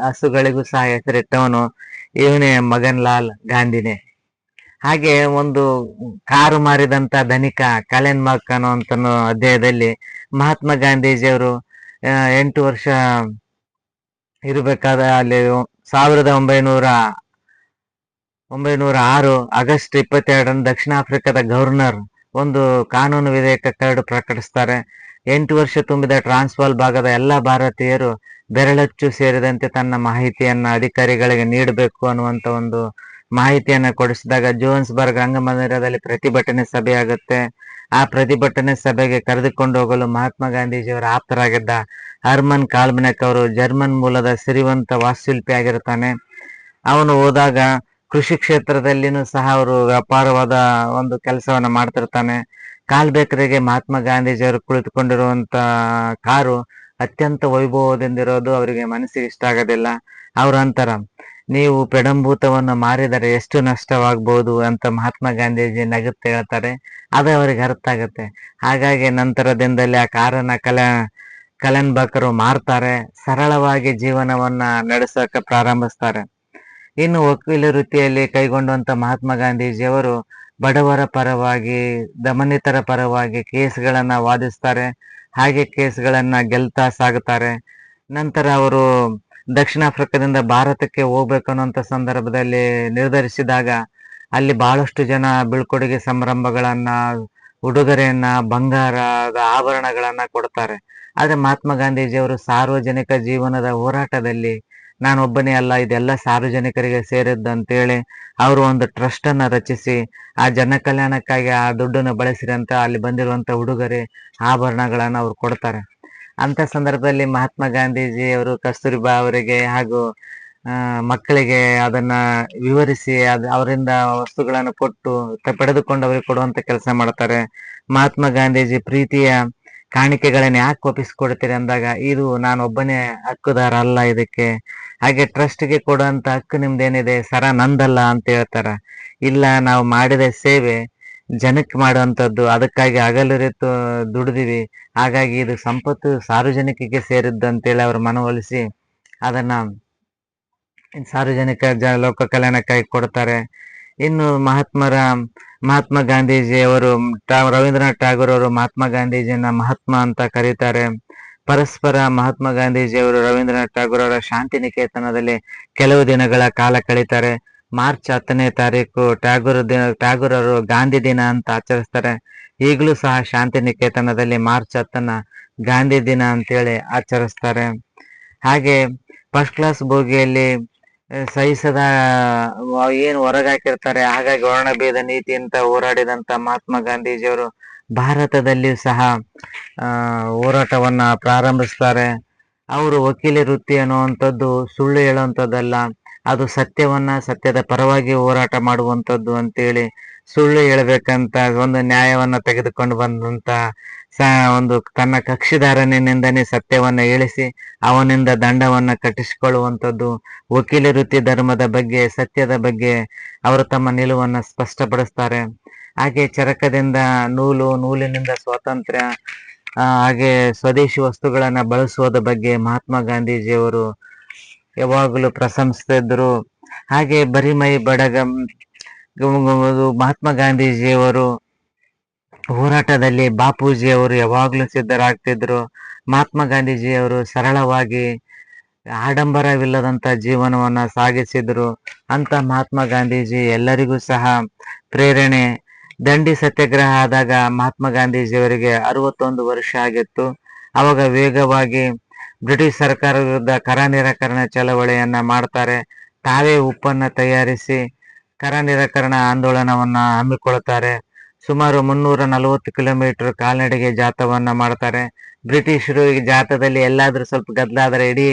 ಹಸುಗಳಿಗೂ ಸಹ ಹೆಸರಿಟ್ಟವನು ಇವನೇ, ಮಗನ್ ಲಾಲ್ ಗಾಂಧಿನೇ. ಹಾಗೆ ಒಂದು ಕಾರು ಮಾರಿದಂತ ಧನಿಕ ಕಲೆನ್ ಮಕ್ ಅನ್ನುವಂತ ಅಧ್ಯಾಯದಲ್ಲಿ ಮಹಾತ್ಮ ಗಾಂಧೀಜಿಯವರು 8 ವರ್ಷ ಇರಬೇಕಾದ ಅಲ್ಲಿ 1906 ಆಗಸ್ಟ್ 22 ದಕ್ಷಿಣ ಆಫ್ರಿಕಾದ ಗವರ್ನರ್ ಒಂದು ಕಾನೂನು ವಿಧೇಯಕ ಕರಡು ಪ್ರಕಟಿಸ್ತಾರೆ. 8 ವರ್ಷ ತುಂಬಿದ ಟ್ರಾನ್ಸ್ವಾಲ್ ಭಾಗದ ಎಲ್ಲ ಭಾರತೀಯರು ಬೆರಳಚ್ಚು ಸೇರಿದಂತೆ ತನ್ನ ಮಾಹಿತಿಯನ್ನ ಅಧಿಕಾರಿಗಳಿಗೆ ನೀಡಬೇಕು ಅನ್ನುವಂತ ಒಂದು ಮಾಹಿತಿಯನ್ನ ಕೊಡಿಸಿದಾಗ ಜೋನ್ಸ್ಬರ್ಗ್ ರಂಗಮಂದಿರದಲ್ಲಿ ಪ್ರತಿಭಟನೆ ಸಭೆ ಆಗುತ್ತೆ. ಆ ಪ್ರತಿಭಟನೆ ಸಭೆಗೆ ಕರೆದುಕೊಂಡು ಹೋಗಲು ಮಹಾತ್ಮ ಗಾಂಧೀಜಿಯವರ ಆಪ್ತರಾಗಿದ್ದ ಹರ್ಮನ್ ಕಾಲ್ಬನೆಕ್ ಅವರು ಜರ್ಮನ್ ಮೂಲದ ಸಿರಿವಂತ ವಾಸ್ತುಶಿಲ್ಪಿ ಆಗಿರ್ತಾನೆ. ಅವನು ಹೋದಾಗ ಕೃಷಿ ಕ್ಷೇತ್ರದಲ್ಲಿನೂ ಸಹ ಅವರು ವ್ಯಾಪಾರವಾದ ಒಂದು ಕೆಲಸವನ್ನ ಮಾಡ್ತಿರ್ತಾನೆ. ಕಾಲ್ಬೇಕರಿಗೆ ಮಹಾತ್ಮ ಗಾಂಧೀಜಿಯವರು ಕುಳಿತುಕೊಂಡಿರುವಂತ ಕಾರು ಅತ್ಯಂತ ವೈಭವದಿಂದಿರೋದು ಅವರಿಗೆ ಮನಸ್ಸಿಗೆ ಇಷ್ಟ ಆಗೋದಿಲ್ಲ. ಅವ್ರ ಅಂತಾರ, ನೀವು ಪೆಡಂಭೂತವನ್ನು ಮಾರಿದರೆ ಎಷ್ಟು ನಷ್ಟವಾಗ್ಬೋದು ಅಂತ ಮಹಾತ್ಮ ಗಾಂಧೀಜಿ ನಗುತ್ತಾ ಹೇಳ್ತಾರೆ. ಅದು ಅವರಿಗೆ ಅರ್ಥ ಆಗುತ್ತೆ. ಹಾಗಾಗಿ ನಂತರದಿಂದಲೇ ಆ ಕಾರನ್ನ ಕಲೆನ್ಬಕರು ಮಾರ್ತಾರೆ, ಸರಳವಾಗಿ ಜೀವನವನ್ನ ನಡೆಸೋಕೆ ಪ್ರಾರಂಭಿಸ್ತಾರೆ. ಇನ್ನು ವಕೀಲ ವೃತ್ತಿಯಲ್ಲಿ ಕೈಗೊಂಡಂತ ಮಹಾತ್ಮ ಗಾಂಧೀಜಿಯವರು ಬಡವರ ಪರವಾಗಿ, ದಮನಿತರ ಪರವಾಗಿ ಕೇಸ್ಗಳನ್ನ ವಾದಿಸ್ತಾರೆ. ಹಾಗೆ ಕೇಸ್ಗಳನ್ನ ಗೆಲ್ತಾ ಸಾಗುತ್ತಾರೆ. ನಂತರ ಅವರು ದಕ್ಷಿಣ ಆಫ್ರಿಕಾದಿಂದ ಭಾರತಕ್ಕೆ ಹೋಗ್ಬೇಕು ಅನ್ನೋಂಥ ಸಂದರ್ಭದಲ್ಲಿ ನಿರ್ಧರಿಸಿದಾಗ ಅಲ್ಲಿ ಬಹಳಷ್ಟು ಜನ ಬೀಳ್ಕೊಡುಗೆ ಸಂರಂಭಗಳನ್ನ, ಉಡುಗೊರೆಯನ್ನ, ಬಂಗಾರದ ಆಭರಣಗಳನ್ನ ಕೊಡ್ತಾರೆ. ಆದ್ರೆ ಮಹಾತ್ಮ ಗಾಂಧೀಜಿಯವರು ಸಾರ್ವಜನಿಕ ಜೀವನದ ಹೋರಾಟದಲ್ಲಿ ನಾನೊಬ್ಬನೇ ಅಲ್ಲ, ಇದೆಲ್ಲ ಸಾರ್ವಜನಿಕರಿಗೆ ಸೇರಿದ್ದು ಅಂತೇಳಿ ಅವರು ಒಂದು ಟ್ರಸ್ಟ್ ಅನ್ನ ರಚಿಸಿ ಆ ಜನ ಕಲ್ಯಾಣಕ್ಕಾಗಿ ಆ ದುಡ್ಡನ್ನು ಬಳಸಿರಿ ಅಂತ ಅಲ್ಲಿ ಬಂದಿರುವಂತ ಉಡುಗೊರೆ ಆಭರಣಗಳನ್ನ ಅವ್ರು ಕೊಡ್ತಾರೆ. ಅಂತ ಸಂದರ್ಭದಲ್ಲಿ ಮಹಾತ್ಮ ಗಾಂಧೀಜಿ ಅವರು ಕಸ್ತೂರಿಬಾ ಅವರಿಗೆ ಹಾಗೂ ಮಕ್ಕಳಿಗೆ ಅದನ್ನ ವಿವರಿಸಿ ಅವರಿಂದ ವಸ್ತುಗಳನ್ನು ಕೊಟ್ಟು ಪಡೆದುಕೊಂಡು ಅವರಿಗೆ ಕೊಡುವಂತ ಕೆಲಸ ಮಾಡ್ತಾರೆ. ಮಹಾತ್ಮ ಗಾಂಧೀಜಿ ಪ್ರೀತಿಯ ಕಾಣಿಕೆಗಳನ್ನ ಯಾಕೆ ಒಪ್ಪಿಸ್ಕೊಡ್ತೀರಿ ಅಂದಾಗ, ಇದು ನಾನೊಬ್ಬನೇ ಹಕ್ಕುದಾರ ಅಲ್ಲ ಇದಕ್ಕೆ, ಹಾಗೆ ಟ್ರಸ್ಟ್ಗೆ ಕೊಡುವಂತ ಹಕ್ಕು ನಿಮ್ದೇನಿದೆ ಸರ ನಂದಲ್ಲ ಅಂತ ಹೇಳ್ತಾರ. ಇಲ್ಲ, ನಾವು ಮಾಡಿದ ಸೇವೆ ಜನಕ್ಕೆ ಮಾಡುವಂಥದ್ದು, ಅದಕ್ಕಾಗಿ ಹಗಲಿರುತ್ತು ದುಡಿದಿವಿ, ಹಾಗಾಗಿ ಇದು ಸಂಪತ್ತು ಸಾರ್ವಜನಿಕರಿಗೆ ಸೇರಿದ್ದು ಅಂತೇಳಿ ಅವ್ರ ಮನವೊಲಿಸಿ ಅದನ್ನ ಸಾರ್ವಜನಿಕ ಲೋಕ ಕಲ್ಯಾಣಕ್ಕಾಗಿ ಕೊಡ್ತಾರೆ. ಇನ್ನು ಮಹಾತ್ಮ ಗಾಂಧೀಜಿಯವರು ರವೀಂದ್ರನಾಥ್ ಠಾಗೂರ್ ಅವರು ಮಹಾತ್ಮ ಗಾಂಧೀಜಿಯನ್ನ ಮಹಾತ್ಮ ಅಂತ ಕರೀತಾರೆ. ಪರಸ್ಪರ ಮಹಾತ್ಮ ಗಾಂಧೀಜಿಯವರು ರವೀಂದ್ರನಾಥ್ ಠಾಗೂರ್ ಅವರ ಶಾಂತಿ ನಿಕೇತನದಲ್ಲಿ ಕೆಲವು ದಿನಗಳ ಕಾಲ ಕಳೀತಾರೆ. ಮಾರ್ಚ್ 10ನೇ ತಾರೀಕು ಠಾಗೂರ್ ಅವರು ಗಾಂಧಿ ದಿನ ಅಂತ ಆಚರಿಸ್ತಾರೆ. ಈಗಲೂ ಸಹ ಶಾಂತಿ ನಿಕೇತನದಲ್ಲಿ ಮಾರ್ಚ್ 10ನ್ನ ಗಾಂಧಿ ದಿನ ಅಂತೇಳಿ ಆಚರಿಸ್ತಾರೆ. ಹಾಗೆ ಫಸ್ಟ್ ಕ್ಲಾಸ್ ಬೋಗಿಯಲ್ಲಿ ಸಹಿಸದ ಏನು ಹೊರಗಾಕಿರ್ತಾರೆ, ಹಾಗಾಗಿ ವರ್ಣಭೇದ ನೀತಿ ಅಂತ ಹೋರಾಡಿದಂತ ಮಹಾತ್ಮ ಗಾಂಧೀಜಿಯವರು ಭಾರತದಲ್ಲಿಯೂ ಸಹ ಹೋರಾಟವನ್ನ ಪ್ರಾರಂಭಿಸ್ತಾರೆ. ಅವರು ವಕೀಲಿ ವೃತ್ತಿ ಅನ್ನುವಂಥದ್ದು ಸುಳ್ಳು ಹೇಳುವಂಥದ್ದಲ್ಲ, ಅದು ಸತ್ಯದ ಪರವಾಗಿ ಹೋರಾಟ ಮಾಡುವಂಥದ್ದು ಅಂತೇಳಿ ಸುಳ್ಳು ಹೇಳ್ಬೇಕಂತ ಒಂದು ನ್ಯಾಯವನ್ನ ತೆಗೆದುಕೊಂಡು ಬಂದಂತ ಒಂದು ತನ್ನ ಕಕ್ಷಿದಾರನಿಂದನೇ ಸತ್ಯವನ್ನ ಹೇಳಿಸಿ ಅವನಿಂದ ದಂಡವನ್ನ ಕಟ್ಟಿಸಿಕೊಳ್ಳುವಂಥದ್ದು, ವಕೀಲ ವೃತ್ತಿ ಧರ್ಮದ ಬಗ್ಗೆ, ಸತ್ಯದ ಬಗ್ಗೆ ಅವರು ತಮ್ಮ ನಿಲುವನ್ನ ಸ್ಪಷ್ಟಪಡಿಸ್ತಾರೆ. ಹಾಗೆ ಚರಕದಿಂದ ನೂಲಿನಿಂದ ಸ್ವಾತಂತ್ರ್ಯ, ಹಾಗೆ ಸ್ವದೇಶಿ ವಸ್ತುಗಳನ್ನ ಬಳಸುವುದ ಬಗ್ಗೆ ಮಹಾತ್ಮ ಗಾಂಧೀಜಿಯವರು ಯಾವಾಗಲೂ ಪ್ರಶಂಸಿಸಿದ್ರು. ಹಾಗೆ ಬರಿಮೈ ಬಡಗ ಮಹಾತ್ಮ ಗಾಂಧೀಜಿಯವರು ಹೋರಾಟದಲ್ಲಿ ಬಾಪೂಜಿಯವರು ಯಾವಾಗ್ಲೂ ಸಿದ್ಧರಾಗ್ತಿದ್ರು. ಮಹಾತ್ಮ ಗಾಂಧೀಜಿಯವರು ಸರಳವಾಗಿ ಆಡಂಬರವಿಲ್ಲದಂತ ಜೀವನವನ್ನ ಸಾಗಿಸಿದ್ರು. ಅಂತ ಮಹಾತ್ಮ ಗಾಂಧೀಜಿ ಎಲ್ಲರಿಗೂ ಸಹ ಪ್ರೇರಣೆ. ದಂಡಿ ಸತ್ಯಾಗ್ರಹ ಆದಾಗ ಮಹಾತ್ಮ ಗಾಂಧೀಜಿಯವರಿಗೆ 61 ವರ್ಷ ಆಗಿತ್ತು. ಅವಾಗ ವೇಗವಾಗಿ ಬ್ರಿಟಿಷ್ ಸರ್ಕಾರ ವಿರುದ್ಧ ಕರ ನಿರಾಕರಣೆ ಚಳವಳಿಯನ್ನ ಮಾಡ್ತಾರೆ. ತಾವೇ ಉಪ್ಪನ್ನ ತಯಾರಿಸಿ ಕರ ನಿರಾಕರಣ ಆಂದೋಲನವನ್ನ ಹಮ್ಮಿಕೊಳ್ತಾರೆ. ಸುಮಾರು 340 ಕಿಲೋಮೀಟರ್ ಕಾಲ್ನಡಿಗೆ ಜಾಥವನ್ನ ಮಾಡ್ತಾರೆ. ಬ್ರಿಟಿಷರು ಈ ಜಾಥದಲ್ಲಿ ಎಲ್ಲಾದ್ರೂ ಸ್ವಲ್ಪ ಗದ್ದಲಾದ್ರೆ ಇಡೀ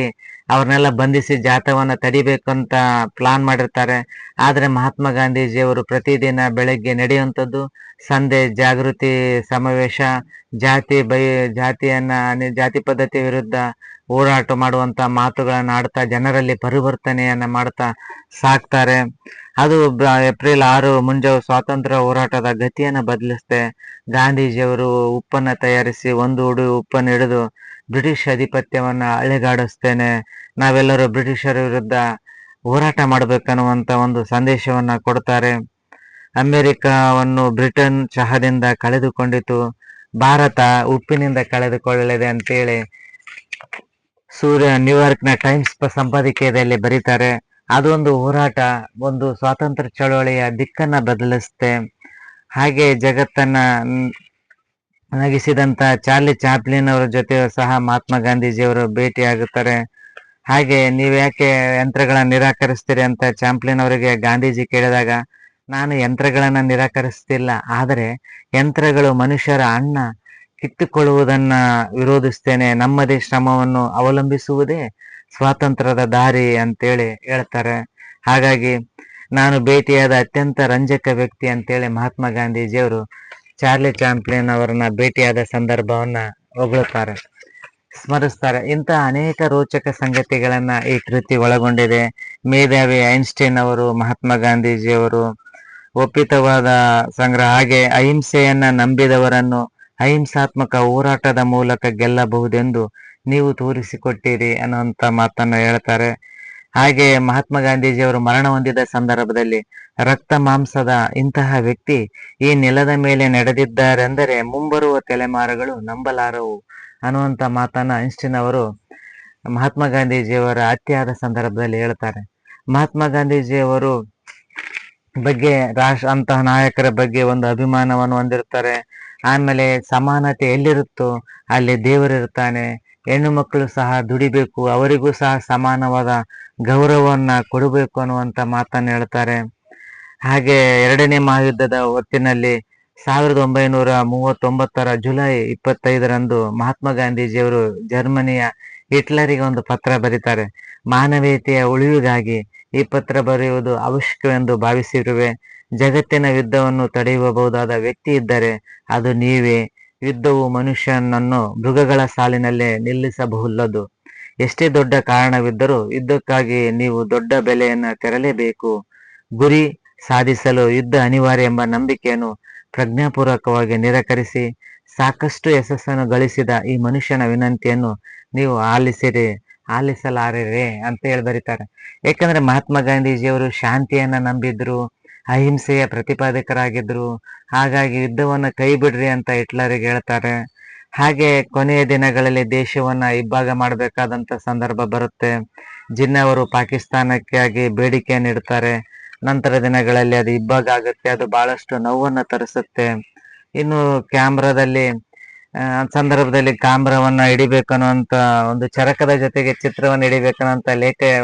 ಅವ್ರನ್ನೆಲ್ಲ ಬಂಧಿಸಿ ಜಾಥವನ್ನ ತಡಿಬೇಕಂತ ಪ್ಲಾನ್ ಮಾಡಿರ್ತಾರೆ. ಆದ್ರೆ ಮಹಾತ್ಮ ಗಾಂಧೀಜಿಯವರು ಪ್ರತಿದಿನ ಬೆಳಗ್ಗೆ ನಡೆಯುವಂಥದ್ದು ಸಂಧೆ ಜಾಗೃತಿ ಸಮಾವೇಶ, ಜಾತಿ ಪದ್ಧತಿ ವಿರುದ್ಧ ಹೋರಾಟ ಮಾಡುವಂತ ಮಾತುಗಳನ್ನ ಆಡ್ತಾ ಜನರಲ್ಲಿ ಪರಿವರ್ತನೆಯನ್ನ ಮಾಡ್ತಾ ಸಾಕ್ತಾರೆ. ಅದು ಏಪ್ರಿಲ್ 6 ಮುಂಜಾವು ಸ್ವಾತಂತ್ರ್ಯ ಹೋರಾಟದ ಗತಿಯನ್ನ ಬದಲಿಸುತ್ತೆ. ಗಾಂಧೀಜಿಯವರು ಉಪ್ಪನ್ನ ತಯಾರಿಸಿ ಒಂದು ಉಡಿ ಉಪ್ಪನ್ನು ಹಿಡಿದು ಬ್ರಿಟಿಷ್ ಅಧಿಪತ್ಯವನ್ನ ಅಳೆಗಾಡಿಸ್ತೇನೆ, ನಾವೆಲ್ಲರೂ ಬ್ರಿಟಿಷರ ವಿರುದ್ಧ ಹೋರಾಟ ಮಾಡ್ಬೇಕನ್ನುವಂತ ಒಂದು ಸಂದೇಶವನ್ನ ಕೊಡ್ತಾರೆ. ಅಮೆರಿಕವನ್ನು ಬ್ರಿಟನ್ ಚಹದಿಂದ ಕಳೆದುಕೊಂಡಿತು, ಭಾರತ ಉಪ್ಪಿನಿಂದ ಕಳೆದುಕೊಳ್ಳಲಿದೆ ಅಂತೇಳಿ ನ್ಯೂಯಾರ್ಕ್ ನ ಟೈಮ್ಸ್ ಸಂಪಾದಕೀಯದಲ್ಲಿ ಬರೀತಾರೆ. ಅದೊಂದು ಹೋರಾಟ, ಒಂದು ಸ್ವಾತಂತ್ರ್ಯ ಚಳವಳಿಯ ದಿಕ್ಕನ್ನ ಬದಲಿಸುತ್ತೆ. ಹಾಗೆ ಜಗತ್ತನ್ನ ನಗಿಸಿದಂತ ಚಾರ್ಲಿ ಚಾಪ್ಲಿನ್ ಅವರ ಜೊತೆ ಸಹ ಮಹಾತ್ಮ ಗಾಂಧೀಜಿಯವರು ಭೇಟಿಯಾಗುತ್ತಾರೆ. ಹಾಗೆ ನೀವು ಯಾಕೆ ಯಂತ್ರಗಳನ್ನ ನಿರಾಕರಿಸ್ತೀರಿ ಅಂತ ಚಾಂಪ್ಲಿನ್ ಅವರಿಗೆ ಗಾಂಧೀಜಿ ಕೇಳಿದಾಗ, ನಾನು ಯಂತ್ರಗಳನ್ನ ನಿರಾಕರಿಸ್ತಿಲ್ಲ, ಆದರೆ ಯಂತ್ರಗಳು ಮನುಷ್ಯರ ಅನ್ನ ಕಿತ್ತುಕೊಳ್ಳುವುದನ್ನ ವಿರೋಧಿಸ್ತೇನೆ, ನಮ್ಮದೇ ಶ್ರಮವನ್ನು ಅವಲಂಬಿಸುವುದೇ ಸ್ವಾತಂತ್ರ್ಯದ ದಾರಿ ಅಂತೇಳಿ ಹೇಳ್ತಾರೆ. ಹಾಗಾಗಿ ನಾನು ಭೇಟಿಯಾದ ಅತ್ಯಂತ ರಂಜಕ ವ್ಯಕ್ತಿ ಅಂತೇಳಿ ಮಹಾತ್ಮ ಗಾಂಧೀಜಿಯವರು ಚಾರ್ಲಿ ಚಾಂಪ್ಲಿನ್ ಅವರನ್ನ ಭೇಟಿಯಾದ ಸಂದರ್ಭವನ್ನ ಹೊಗಳುತ್ತಾರೆ, ಸ್ಮರಿಸ್ತಾರೆ. ಇಂತಹ ಅನೇಕ ರೋಚಕ ಸಂಗತಿಗಳನ್ನ ಈ ಕೃತಿ ಒಳಗೊಂಡಿದೆ. ಮೇಧಾವಿ ಐನ್ಸ್ಟೈನ್ ಅವರು ಮಹಾತ್ಮ ಗಾಂಧೀಜಿಯವರು ಒಪ್ಪಿತವಾದ ಸಂಗ್ರಹ. ಹಾಗೆ ಅಹಿಂಸೆಯನ್ನ ನಂಬಿದವರನ್ನು ಅಹಿಂಸಾತ್ಮಕ ಹೋರಾಟದ ಮೂಲಕ ಗೆಲ್ಲಬಹುದೆಂದು ನೀವು ತೋರಿಸಿಕೊಟ್ಟಿರಿ ಅನ್ನುವಂತ ಮಾತನ್ನ ಹೇಳ್ತಾರೆ. ಹಾಗೆ ಮಹಾತ್ಮ ಗಾಂಧೀಜಿಯವರು ಮರಣ ಹೊಂದಿದ ಸಂದರ್ಭದಲ್ಲಿ ರಕ್ತ ಮಾಂಸದ ಇಂತಹ ವ್ಯಕ್ತಿ ಈ ನೆಲದ ಮೇಲೆ ನಡೆದಿದ್ದಾರೆಂದರೆ ಮುಂಬರುವ ತಲೆಮಾರುಗಳು ನಂಬಲಾರವು ಅನ್ನುವಂತ ಮಾತನ್ನ ಐನ್ಸ್ಟೈನ್ ಅವರು ಮಹಾತ್ಮ ಗಾಂಧೀಜಿಯವರ ಹತ್ಯೆಯಾದ ಸಂದರ್ಭದಲ್ಲಿ ಹೇಳ್ತಾರೆ. ಮಹಾತ್ಮ ಗಾಂಧೀಜಿಯವರು ಬಗ್ಗೆ ಅಂತಹ ನಾಯಕರ ಬಗ್ಗೆ ಒಂದು ಅಭಿಮಾನವನ್ನು ಹೊಂದಿರ್ತಾರೆ. ಆಮೇಲೆ ಸಮಾನತೆ ಎಲ್ಲಿರುತ್ತೋ ಅಲ್ಲಿ ದೇವರಿರ್ತಾನೆ, ಹೆಣ್ಣು ಮಕ್ಕಳು ಸಹ ದುಡಿಬೇಕು, ಅವರಿಗೂ ಸಹ ಸಮಾನವಾದ ಗೌರವವನ್ನ ಕೊಡಬೇಕು ಅನ್ನುವಂತ ಮಾತನ್ನು ಹೇಳ್ತಾರೆ. ಹಾಗೆ ಎರಡನೇ ಮಹಾಯುದ್ಧದ ಹೊತ್ತಿನಲ್ಲಿ 1939 ಜುಲೈ 25ರಂದು ಮಹಾತ್ಮ ಗಾಂಧೀಜಿಯವರು ಜರ್ಮನಿಯ ಹಿಟ್ಲರಿಗೆ ಒಂದು ಪತ್ರ ಬರೀತಾರೆ. ಮಾನವೀಯತೆಯ ಉಳಿವಿಗಾಗಿ ಈ ಪತ್ರ ಬರೆಯುವುದು ಅವಶ್ಯಕವೆಂದು ಭಾವಿಸಿರುವೆ. ಜಗತ್ತಿನ ಯುದ್ಧವನ್ನು ತಡೆಯಬಹುದಾದ ವ್ಯಕ್ತಿ ಇದ್ದರೆ ಅದು ನೀವೇ. ಯುದ್ಧವು ಮನುಷ್ಯನನ್ನು ಮೃಗಗಳ ಸಾಲಿನಲ್ಲೇ ನಿಲ್ಲಿಸಬಹುಲ್ಲದು. ಎಷ್ಟೇ ದೊಡ್ಡ ಕಾರಣವಿದ್ದರೂ ಯುದ್ಧಕ್ಕಾಗಿ ನೀವು ದೊಡ್ಡ ಬೆಲೆಯನ್ನು ತೆರಲೇಬೇಕು. ಗುರಿ ಸಾಧಿಸಲು ಯುದ್ಧ ಅನಿವಾರ್ಯ ಎಂಬ ನಂಬಿಕೆಯನ್ನು ಪ್ರಜ್ಞಾಪೂರ್ವಕವಾಗಿ ನಿರಾಕರಿಸಿ ಸಾಕಷ್ಟು ಯಶಸ್ಸನ್ನು ಗಳಿಸಿದ ಈ ಮನುಷ್ಯನ ವಿನಂತಿಯನ್ನು ನೀವು ಆಲಿಸಲಾರಿರೆ ಅಂತ ಹೇಳಿ ಬರೀತಾರೆ. ಯಾಕಂದ್ರೆ ಮಹಾತ್ಮ ಗಾಂಧೀಜಿಯವರು ಶಾಂತಿಯನ್ನ ನಂಬಿದ್ರು, ಅಹಿಂಸೆಯ ಪ್ರತಿಪಾದಕರಾಗಿದ್ರು. ಹಾಗಾಗಿ ಯುದ್ಧವನ್ನ ಕೈ ಬಿಡ್ರಿ ಅಂತ ಹಿಟ್ಲರಿಗೆ ಹೇಳ್ತಾರೆ. ಹಾಗೆ ಕೊನೆಯ ದಿನಗಳಲ್ಲಿ ದೇಶವನ್ನ ಇಬ್ಬಾಗ ಮಾಡಬೇಕಾದಂತ ಸಂದರ್ಭ ಬರುತ್ತೆ. ಜಿನ್ನಾ ಅವರು ಪಾಕಿಸ್ತಾನಕ್ಕಾಗಿ ಬೇಡಿಕೆಯನ್ನು ಇಡ್ತಾರೆ. ನಂತರ ದಿನಗಳಲ್ಲಿ ಅದು ಇಬ್ಬಾಗ ಆಗುತ್ತೆ. ಅದು ಬಹಳಷ್ಟು ನೋವನ್ನ ತರಿಸುತ್ತೆ. ಇನ್ನು ಕ್ಯಾಮ್ರಾದಲ್ಲಿ ಸಂದರ್ಭದಲ್ಲಿ ಕ್ಯಾಮ್ರಾವನ್ನ ಹಿಡಿಬೇಕನ್ನುವಂತ ಒಂದು ಚರಕದ ಜೊತೆಗೆ ಚಿತ್ರವನ್ನು ಹಿಡಿಬೇಕನ್ನುವಂತ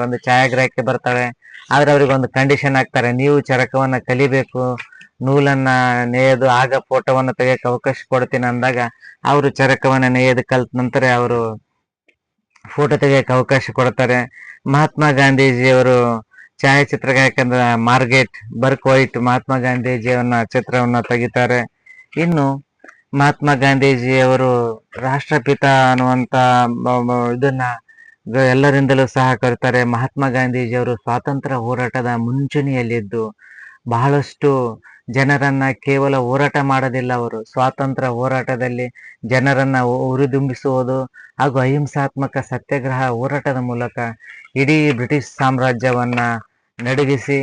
ಒಂದು ಛಾಯಾಗ್ರಾಹಕಿ ಬರ್ತಾಳೆ. ಆದ್ರೆ ಅವ್ರಿಗೆ ಒಂದು ಕಂಡೀಷನ್ ಹಾಕ್ತಾರೆ, ನೀವು ಚರಕವನ್ನ ಕಲಿಬೇಕು, ನೂಲನ್ನ ನೇಯ್ದು ಆಗ ಫೋಟೋವನ್ನ ತೆಗೆಯಕ್ಕೆ ಅವಕಾಶ ಕೊಡ್ತೀನಿ ಅಂದಾಗ ಅವರು ಚರಕವನ್ನ ನೇಯ್ದು ಕಲ್ತ ನಂತರ ಅವರು ಫೋಟೋ ತೆಗೆಯಕ್ಕೆ ಅವಕಾಶ ಕೊಡ್ತಾರೆ. ಮಹಾತ್ಮ ಗಾಂಧೀಜಿಯವರು ಛಾಯಾಚಿತ್ರಗಾರಕಂದ್ರ ಮಾರ್ಗೆಟ್ ಬರ್ಕ್ ವೈಟ್ ಮಹಾತ್ಮ ಗಾಂಧೀಜಿಯವನ್ನ ಚಿತ್ರವನ್ನ ತೆಗಿತಾರೆ. ಇನ್ನು ಮಹಾತ್ಮ ಗಾಂಧೀಜಿಯವರು ರಾಷ್ಟ್ರಪಿತ ಅನ್ನುವಂತ ಇದನ್ನ ಎಲ್ಲರಿಂದಲೂ ಸಹ ಕರೀತಾರೆ. ಮಹಾತ್ಮ ಗಾಂಧೀಜಿಯವರು ಸ್ವಾತಂತ್ರ್ಯ ಹೋರಾಟದ ಮುಂಚೂಣಿಯಲ್ಲಿದ್ದು ಬಹಳಷ್ಟು ಜನರನ್ನ ಕೇವಲ ಹೋರಾಟ ಮಾಡೋದಿಲ್ಲ, ಅವರು ಸ್ವಾತಂತ್ರ್ಯ ಹೋರಾಟದಲ್ಲಿ ಜನರನ್ನ ಹುರಿದುಂಬಿಸುವುದು ಹಾಗೂ ಅಹಿಂಸಾತ್ಮಕ ಸತ್ಯಾಗ್ರಹ ಹೋರಾಟದ ಮೂಲಕ ಇಡೀ ಬ್ರಿಟಿಷ್ ಸಾಮ್ರಾಜ್ಯವನ್ನ ನಡುಗಿಸಿ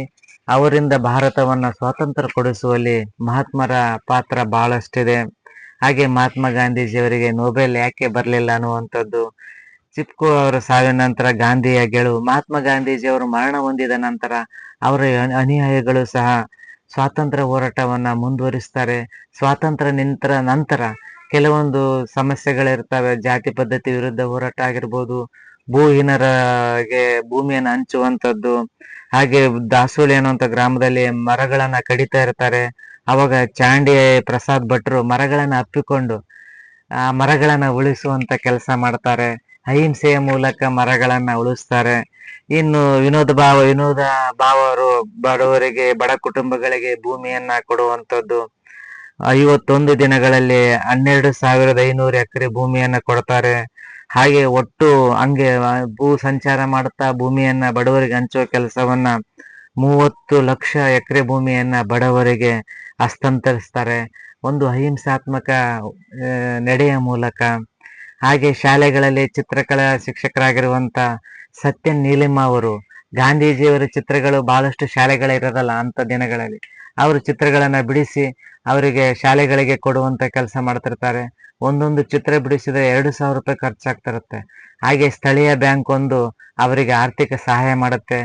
ಅವರಿಂದ ಭಾರತವನ್ನ ಸ್ವಾತಂತ್ರ್ಯ ಕೊಡಿಸುವಲ್ಲಿ ಮಹಾತ್ಮರ ಪಾತ್ರ ಬಹಳಷ್ಟಿದೆ. ಹಾಗೆ ಮಹಾತ್ಮ ಗಾಂಧೀಜಿಯವರಿಗೆ ನೊಬೆಲ್ ಯಾಕೆ ಬರಲಿಲ್ಲ ಅನ್ನುವಂಥದ್ದು, ಚಿಪ್ಕೋ ಅವರ ಸಾವಿನ ನಂತರ ಗಾಂಧಿಯ ಗೆಲುವು, ಮಹಾತ್ಮ ಗಾಂಧೀಜಿಯವರು ಮರಣ ಹೊಂದಿದ ನಂತರ ಅವರ ಅನುಯಾಯಿಗಳು ಸಹ ಸ್ವಾತಂತ್ರ್ಯ ಹೋರಾಟವನ್ನ ಮುಂದುವರಿಸ್ತಾರೆ. ಸ್ವಾತಂತ್ರ್ಯ ನಂತರ ಕೆಲವೊಂದು ಸಮಸ್ಯೆಗಳಿರ್ತವೆ. ಜಾತಿ ಪದ್ಧತಿ ವಿರುದ್ಧ ಹೋರಾಟ ಆಗಿರ್ಬೋದು, ಭೂಹೀನರಿಗೆ ಭೂಮಿಯನ್ನು ಹಂಚುವಂಥದ್ದು. ಹಾಗೆ ದಾಸೋಳಿ ಅನ್ನುವಂಥ ಗ್ರಾಮದಲ್ಲಿ ಮರಗಳನ್ನ ಕಡಿತಾ ಇರ್ತಾರೆ. ಅವಾಗ ಚಾಂಡಿ ಪ್ರಸಾದ್ ಭಟ್ರು ಮರಗಳನ್ನ ಅಪ್ಪಿಕೊಂಡು ಆ ಮರಗಳನ್ನ ಉಳಿಸುವಂತ ಕೆಲಸ ಮಾಡ್ತಾರೆ. ಅಹಿಂಸೆಯ ಮೂಲಕ ಮರಗಳನ್ನ ಉಳಿಸ್ತಾರೆ. ಇನ್ನು ವಿನೋದ ಭಾವ ಅವರು ಬಡವರಿಗೆ, ಬಡ ಕುಟುಂಬಗಳಿಗೆ ಭೂಮಿಯನ್ನ ಕೊಡುವಂಥದ್ದು. 51 ದಿನಗಳಲ್ಲಿ 12,500 ಎಕರೆ ಭೂಮಿಯನ್ನ ಕೊಡ್ತಾರೆ. ಹಾಗೆ ಒಟ್ಟು ಹಂಗೆ ಭೂ ಸಂಚಾರ ಮಾಡುತ್ತಾ ಭೂಮಿಯನ್ನ ಬಡವರಿಗೆ ಹಂಚುವ ಕೆಲಸವನ್ನ 30 ಲಕ್ಷ ಎಕರೆ ಭೂಮಿಯನ್ನ ಬಡವರಿಗೆ ಹಸ್ತಾಂತರಿಸ್ತಾರೆ ಒಂದು ಅಹಿಂಸಾತ್ಮಕ ನಡೆಯ ಮೂಲಕ. ಹಾಗೆ ಶಾಲೆಗಳಲ್ಲಿ ಚಿತ್ರಕಲಾ ಶಿಕ್ಷಕರಾಗಿರುವಂತ ಸತ್ಯನ್ ನೀಲಿಮ ಅವರು, ಗಾಂಧೀಜಿಯವರ ಚಿತ್ರಗಳು ಬಹಳಷ್ಟು ಶಾಲೆಗಳಿರೋದಲ್ಲ ಅಂತ ದಿನಗಳಲ್ಲಿ, ಅವರು ಚಿತ್ರಗಳನ್ನ ಬಿಡಿಸಿ ಅವರಿಗೆ ಶಾಲೆಗಳಿಗೆ ಕೊಡುವಂತ ಕೆಲಸ ಮಾಡ್ತಿರ್ತಾರೆ. ಒಂದೊಂದು ಚಿತ್ರ ಬಿಡಿಸಿದ್ರೆ 2,000 ರೂಪಾಯಿ ಖರ್ಚಾಗ್ತಿರುತ್ತೆ. ಹಾಗೆ ಸ್ಥಳೀಯ ಬ್ಯಾಂಕ್ ಒಂದು ಅವರಿಗೆ ಆರ್ಥಿಕ ಸಹಾಯ ಮಾಡುತ್ತೆ.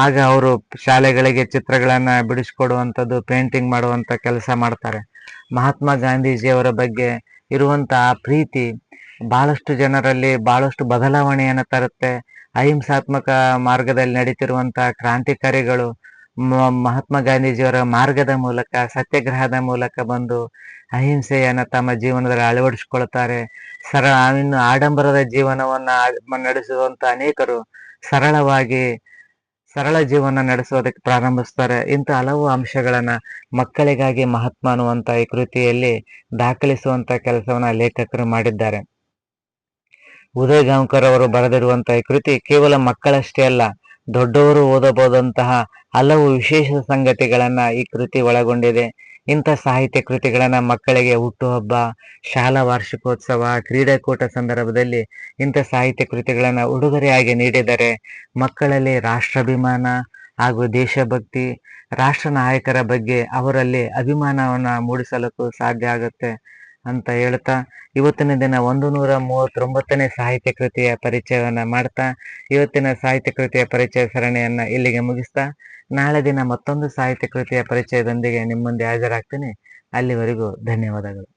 ಆಗ ಅವರು ಶಾಲೆಗಳಿಗೆ ಚಿತ್ರಗಳನ್ನ ಬಿಡಿಸ್ಕೊಡುವಂಥದ್ದು, ಪೇಂಟಿಂಗ್ ಮಾಡುವಂತ ಕೆಲಸ ಮಾಡ್ತಾರೆ. ಮಹಾತ್ಮ ಗಾಂಧೀಜಿಯವರ ಬಗ್ಗೆ ಇರುವಂತಹ ಪ್ರೀತಿ ಬಹಳಷ್ಟು ಜನರಲ್ಲಿ ಬಹಳಷ್ಟು ಬದಲಾವಣೆಯನ್ನು ತರುತ್ತೆ. ಅಹಿಂಸಾತ್ಮಕ ಮಾರ್ಗದಲ್ಲಿ ನಡೀತಿರುವಂತಹ ಕ್ರಾಂತಿಕಾರಿಗಳು ಮಹಾತ್ಮ ಗಾಂಧೀಜಿಯವರ ಮಾರ್ಗದ ಮೂಲಕ, ಸತ್ಯಾಗ್ರಹದ ಮೂಲಕ ಬಂದು ಅಹಿಂಸೆಯನ್ನ ತಮ್ಮ ಜೀವನದಲ್ಲಿ ಅಳವಡಿಸಿಕೊಳ್ತಾರೆ. ಇನ್ನು ಆಡಂಬರದ ಜೀವನವನ್ನ ನಡೆಸುವಂತ ಅನೇಕರು ಸರಳ ಜೀವನ ನಡೆಸೋದಕ್ಕೆ ಪ್ರಾರಂಭಿಸ್ತಾರೆ. ಇಂಥ ಹಲವು ಅಂಶಗಳನ್ನ ಮಕ್ಕಳಿಗಾಗಿ ಮಹಾತ್ಮ ಅನ್ನುವಂತ ಈ ಕೃತಿಯಲ್ಲಿ ದಾಖಲಿಸುವಂತ ಕೆಲಸವನ್ನ ಲೇಖಕರು ಮಾಡಿದ್ದಾರೆ. ಉದಯ್ ಗಾಂವ್ಕರ್ ಅವರು ಬರೆದಿರುವಂತಹ ಈ ಕೃತಿ ಕೇವಲ ಮಕ್ಕಳಷ್ಟೇ ಅಲ್ಲ, ದೊಡ್ಡವರು ಓದಬಹುದಂತಹ ಹಲವು ವಿಶೇಷ ಸಂಗತಿಗಳನ್ನ ಈ ಕೃತಿ ಒಳಗೊಂಡಿದೆ. ಇಂಥ ಸಾಹಿತ್ಯ ಕೃತಿಗಳನ್ನ ಮಕ್ಕಳಿಗೆ ಹುಟ್ಟುಹಬ್ಬ, ಶಾಲಾ ವಾರ್ಷಿಕೋತ್ಸವ, ಕ್ರೀಡಾಕೂಟ ಸಂದರ್ಭದಲ್ಲಿ ಇಂಥ ಸಾಹಿತ್ಯ ಕೃತಿಗಳನ್ನ ಉಡುಗೊರೆಯಾಗಿ ನೀಡಿದರೆ ಮಕ್ಕಳಲ್ಲಿ ರಾಷ್ಟ್ರಾಭಿಮಾನ ಹಾಗೂ ದೇಶಭಕ್ತಿ, ರಾಷ್ಟ್ರ ನಾಯಕರ ಬಗ್ಗೆ ಅವರಲ್ಲಿ ಅಭಿಮಾನವನ್ನ ಮೂಡಿಸಲಿಕ್ಕೂ ಸಾಧ್ಯ ಆಗುತ್ತೆ ಅಂತ ಹೇಳ್ತಾ, ಇವತ್ತಿನ ದಿನ 139ನೇ ಸಾಹಿತ್ಯ ಕೃತಿಯ ಪರಿಚಯವನ್ನ ಮಾಡ್ತಾ ಇವತ್ತಿನ ಸಾಹಿತ್ಯ ಕೃತಿಯ ಪರಿಚಯ ಸರಣಿಯನ್ನ ಇಲ್ಲಿಗೆ ಮುಗಿಸ್ತಾ, ನಾಳೆ ದಿನ ಮತ್ತೊಂದು ಸಾಹಿತ್ಯ ಕೃತಿಯ ಪರಿಚಯದೊಂದಿಗೆ ನಿಮ್ಮ ಮುಂದೆ ಹಾಜರಾಗ್ತೀನಿ. ಅಲ್ಲಿವರೆಗೂ ಧನ್ಯವಾದಗಳು.